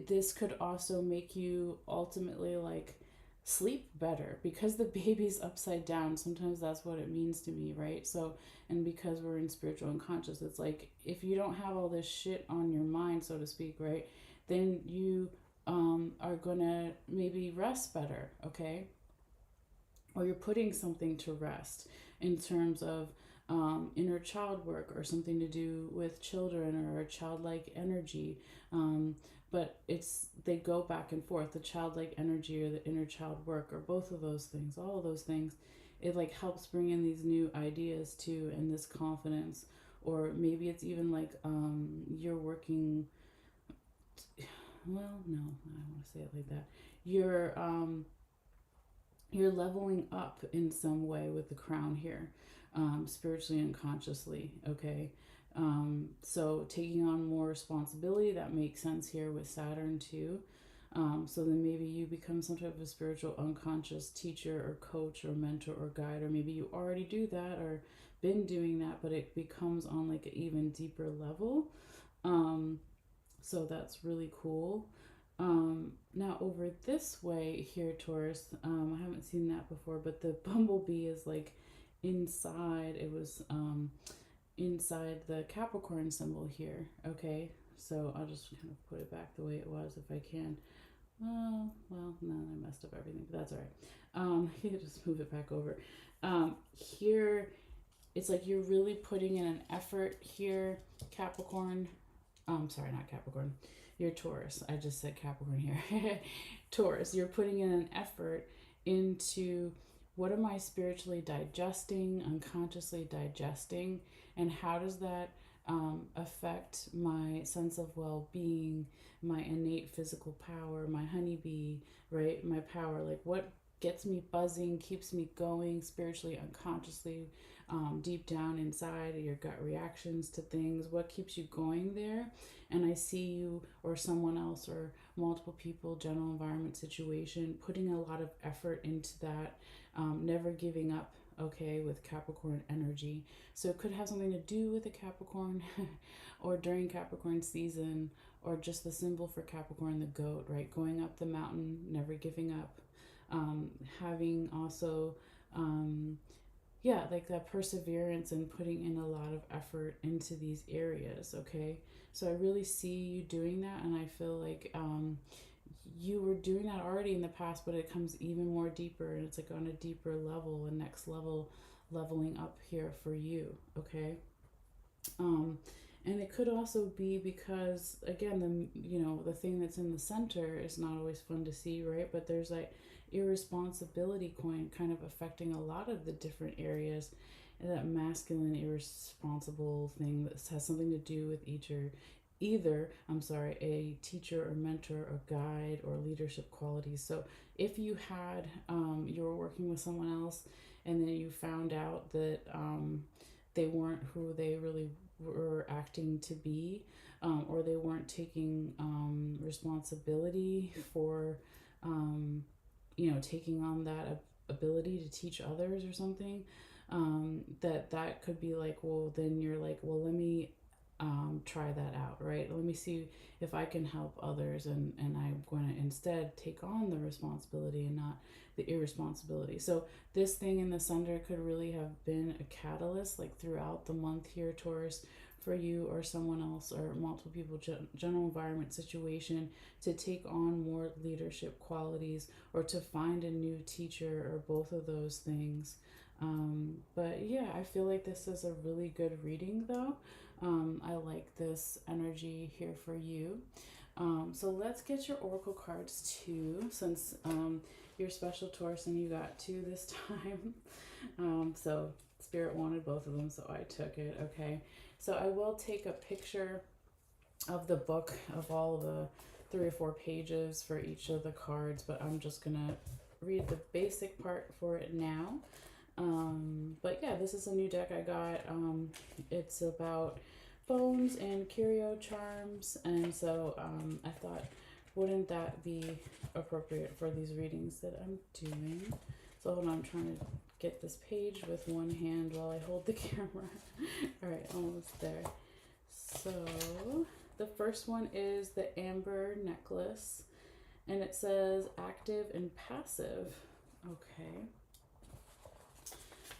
this could also make you ultimately like sleep better, because the baby's upside down. Sometimes that's what it means to me, right? So, and because we're in spiritual unconscious, it's like if you don't have all this shit on your mind, so to speak, right, then you are gonna maybe rest better, okay? Or you're putting something to rest in terms of inner child work, or something to do with children, or a childlike energy. But it's, they go back and forth, the childlike energy or the inner child work, or both of those things, all of those things. It like helps bring in these new ideas too, and this confidence. Or maybe it's even like you're working, well, no, I don't want to say it like that. You're leveling up in some way with the crown here, spiritually and consciously, okay? So taking on more responsibility, that makes sense here with Saturn too. So then maybe you become some type of spiritual unconscious teacher or coach or mentor or guide, or maybe you already do that or been doing that, but it becomes on like an even deeper level. Um, so that's really cool. Now over this way here, Taurus, I haven't seen that before, but the bumblebee is like inside. It was inside the Capricorn symbol here. Okay, so I'll just kind of put it back the way it was if I can. Well, no, I messed up everything, but that's all right. You just move it back over. Here, it's like you're really putting in an effort here, Capricorn. Sorry, not Capricorn. You're Taurus. I just said Capricorn here. Taurus, you're putting in an effort into what am I spiritually digesting, unconsciously digesting, and how does that affect my sense of well-being, my innate physical power, my honeybee, right? My power, like what gets me buzzing, keeps me going spiritually, unconsciously, deep down inside, your gut reactions to things, what keeps you going there. And I see you or someone else or multiple people, general environment situation, putting a lot of effort into that, never giving up, okay, with Capricorn energy. So it could have something to do with a Capricorn or during Capricorn season, or just the symbol for Capricorn, the goat, right? Going up the mountain, never giving up. Having also, yeah, like that perseverance and putting in a lot of effort into these areas, okay? So I really see you doing that, and I feel like you were doing that already in the past, but it comes even more deeper, and it's like on a deeper level, a next level leveling up here for you, okay? And it could also be because again, the thing that's in the center is not always fun to see, right? But there's like irresponsibility coin kind of affecting a lot of the different areas, and that masculine irresponsible thing that has something to do with a teacher or mentor or guide or leadership qualities. So if you had you were working with someone else, and then you found out that they weren't who they really were acting to be, or they weren't taking responsibility for, taking on that ability to teach others or something. That could be like, well, then you're like, well, let me try that out, right? Let me see if I can help others, and I'm going to instead take on the responsibility and not the irresponsibility. So this thing in the center could really have been a catalyst, like throughout the month here, Taurus, for you or someone else or multiple people, general environment situation, to take on more leadership qualities or to find a new teacher or both of those things. But yeah, I feel like this is a really good reading though. I like this energy here for you. So let's get your oracle cards too, since you're special, Taurus, and you got two this time. So Spirit wanted both of them, so I took it. Okay, so I will take a picture of the book of all the 3 or 4 pages for each of the cards, but I'm just gonna read the basic part for it now. But yeah, this is a new deck I got. It's about phones and curio charms, and so I thought, wouldn't that be appropriate for these readings that I'm doing? So hold on, I'm trying to get this page with one hand while I hold the camera. All right, almost there. So the first one is the amber necklace, and it says active and passive. Okay.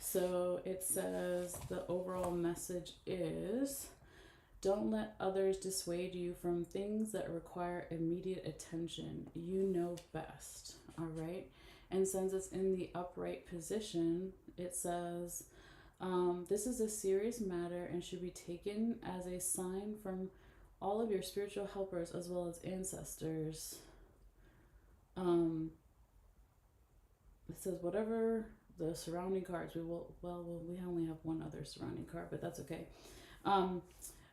So it says the overall message is, don't let others dissuade you from things that require immediate attention. You know best. All right. And since it's in the upright position, it says, this is a serious matter and should be taken as a sign from all of your spiritual helpers as well as ancestors. It says, whatever the surrounding cards, we only have one other surrounding card, but that's okay.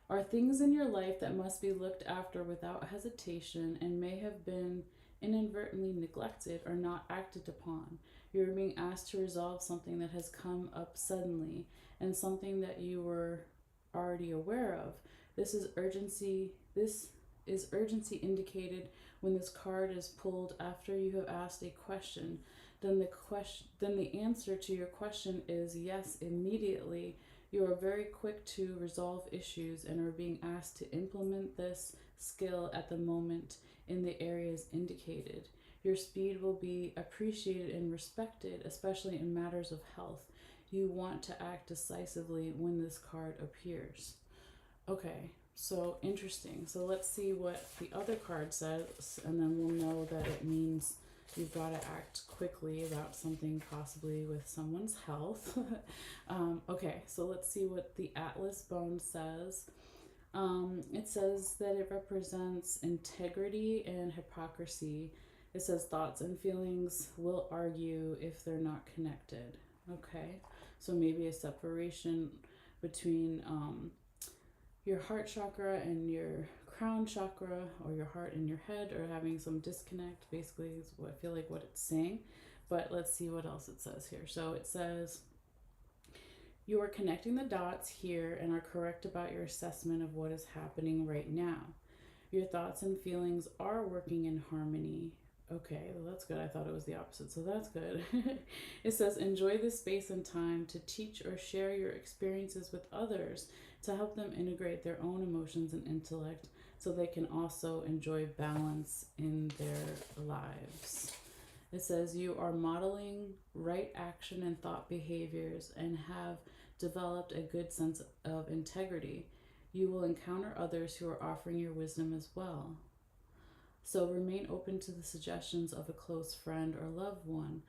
Are things in your life that must be looked after without hesitation and may have been inadvertently neglected or not acted upon. You're being asked to resolve something that has come up suddenly and something that you were already aware of. This is urgency indicated when this card is pulled after you have asked a question. Then the answer to your question is yes immediately. You are very quick to resolve issues and are being asked to implement this skill at the moment in the areas indicated. Your speed will be appreciated and respected, especially in matters of health. You want to act decisively when this card appears. Okay, so interesting. So let's see what the other card says, and then we'll know that it means you've got to act quickly about something, possibly with someone's health. Okay, so let's see what the Atlas bone says. It says that it represents integrity and hypocrisy. It says thoughts and feelings will argue if they're not connected. Okay, so maybe a separation between your heart chakra and your crown chakra, or your heart and your head, or having some disconnect, basically is what I feel like what it's saying. But let's see what else it says here. So it says, you are connecting the dots here and are correct about your assessment of what is happening right now. Your thoughts and feelings are working in harmony. Okay, well that's good. I thought it was the opposite, so that's good. It says, enjoy the space and time to teach or share your experiences with others to help them integrate their own emotions and intellect so they can also enjoy balance in their lives. It says, you are modeling right action and thought behaviors and have developed a good sense of integrity. You will encounter others who are offering your wisdom as well. So remain open to the suggestions of a close friend or loved one.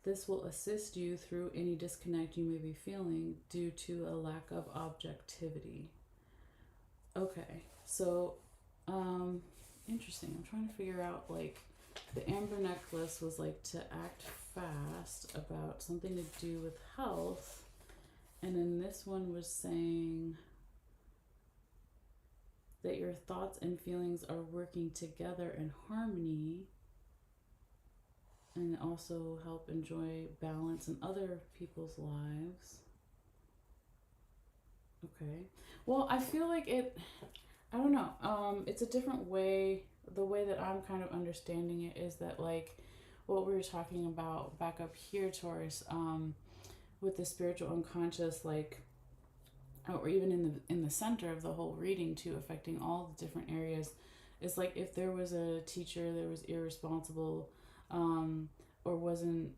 This will assist you through any disconnect you may be feeling due to a lack of objectivity. Okay, so interesting. I'm trying to figure out, like, the amber necklace was like to act fast about something to do with health, and then this one was saying that your thoughts and feelings are working together in harmony and also help enjoy balance in other people's lives. Okay. Well, I feel like I don't know. It's a different way. The way that I'm kind of understanding it is that, like, what we were talking about back up here, Taurus, with the spiritual unconscious, like, or even in the center of the whole reading too, affecting all the different areas. It's like if there was a teacher that was irresponsible, or wasn't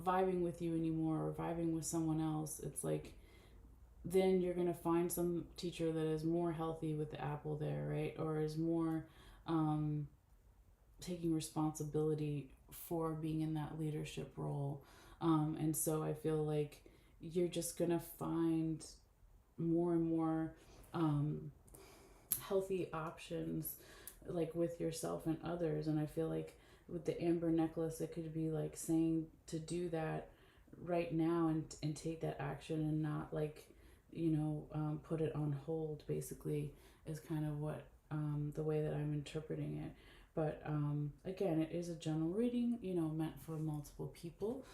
vibing with you anymore, or vibing with someone else. It's like then you're gonna find some teacher that is more healthy with the apple there, right? Or is more um, taking responsibility for being in that leadership role. And so I feel like you're just gonna find more and more um, healthy options, like with yourself and others. And I feel like with the amber necklace, it could be like saying to do that right now, and take that action, and not like, put it on hold, basically, is kind of what, the way that I'm interpreting it. But again, it is a general reading, meant for multiple people.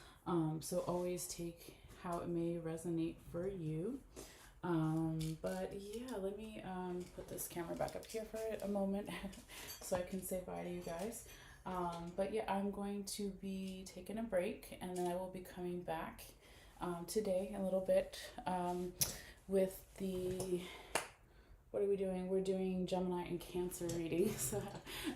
So always take how it may resonate for you. But yeah, let me put this camera back up here for a moment so I can say bye to you guys. But yeah, I'm going to be taking a break, and then I will be coming back today a little bit with the. What are we doing? We're doing Gemini and Cancer readings.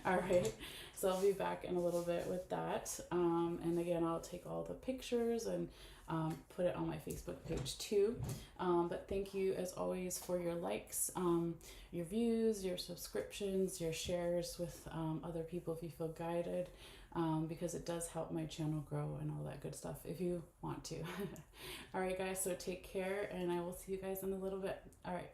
All right. So I'll be back in a little bit with that. And again, I'll take all the pictures and put it on my Facebook page too. But thank you as always for your likes, your views, your subscriptions, your shares with other people if you feel guided, because it does help my channel grow and all that good stuff if you want to. All right, guys. So take care, and I will see you guys in a little bit. All right.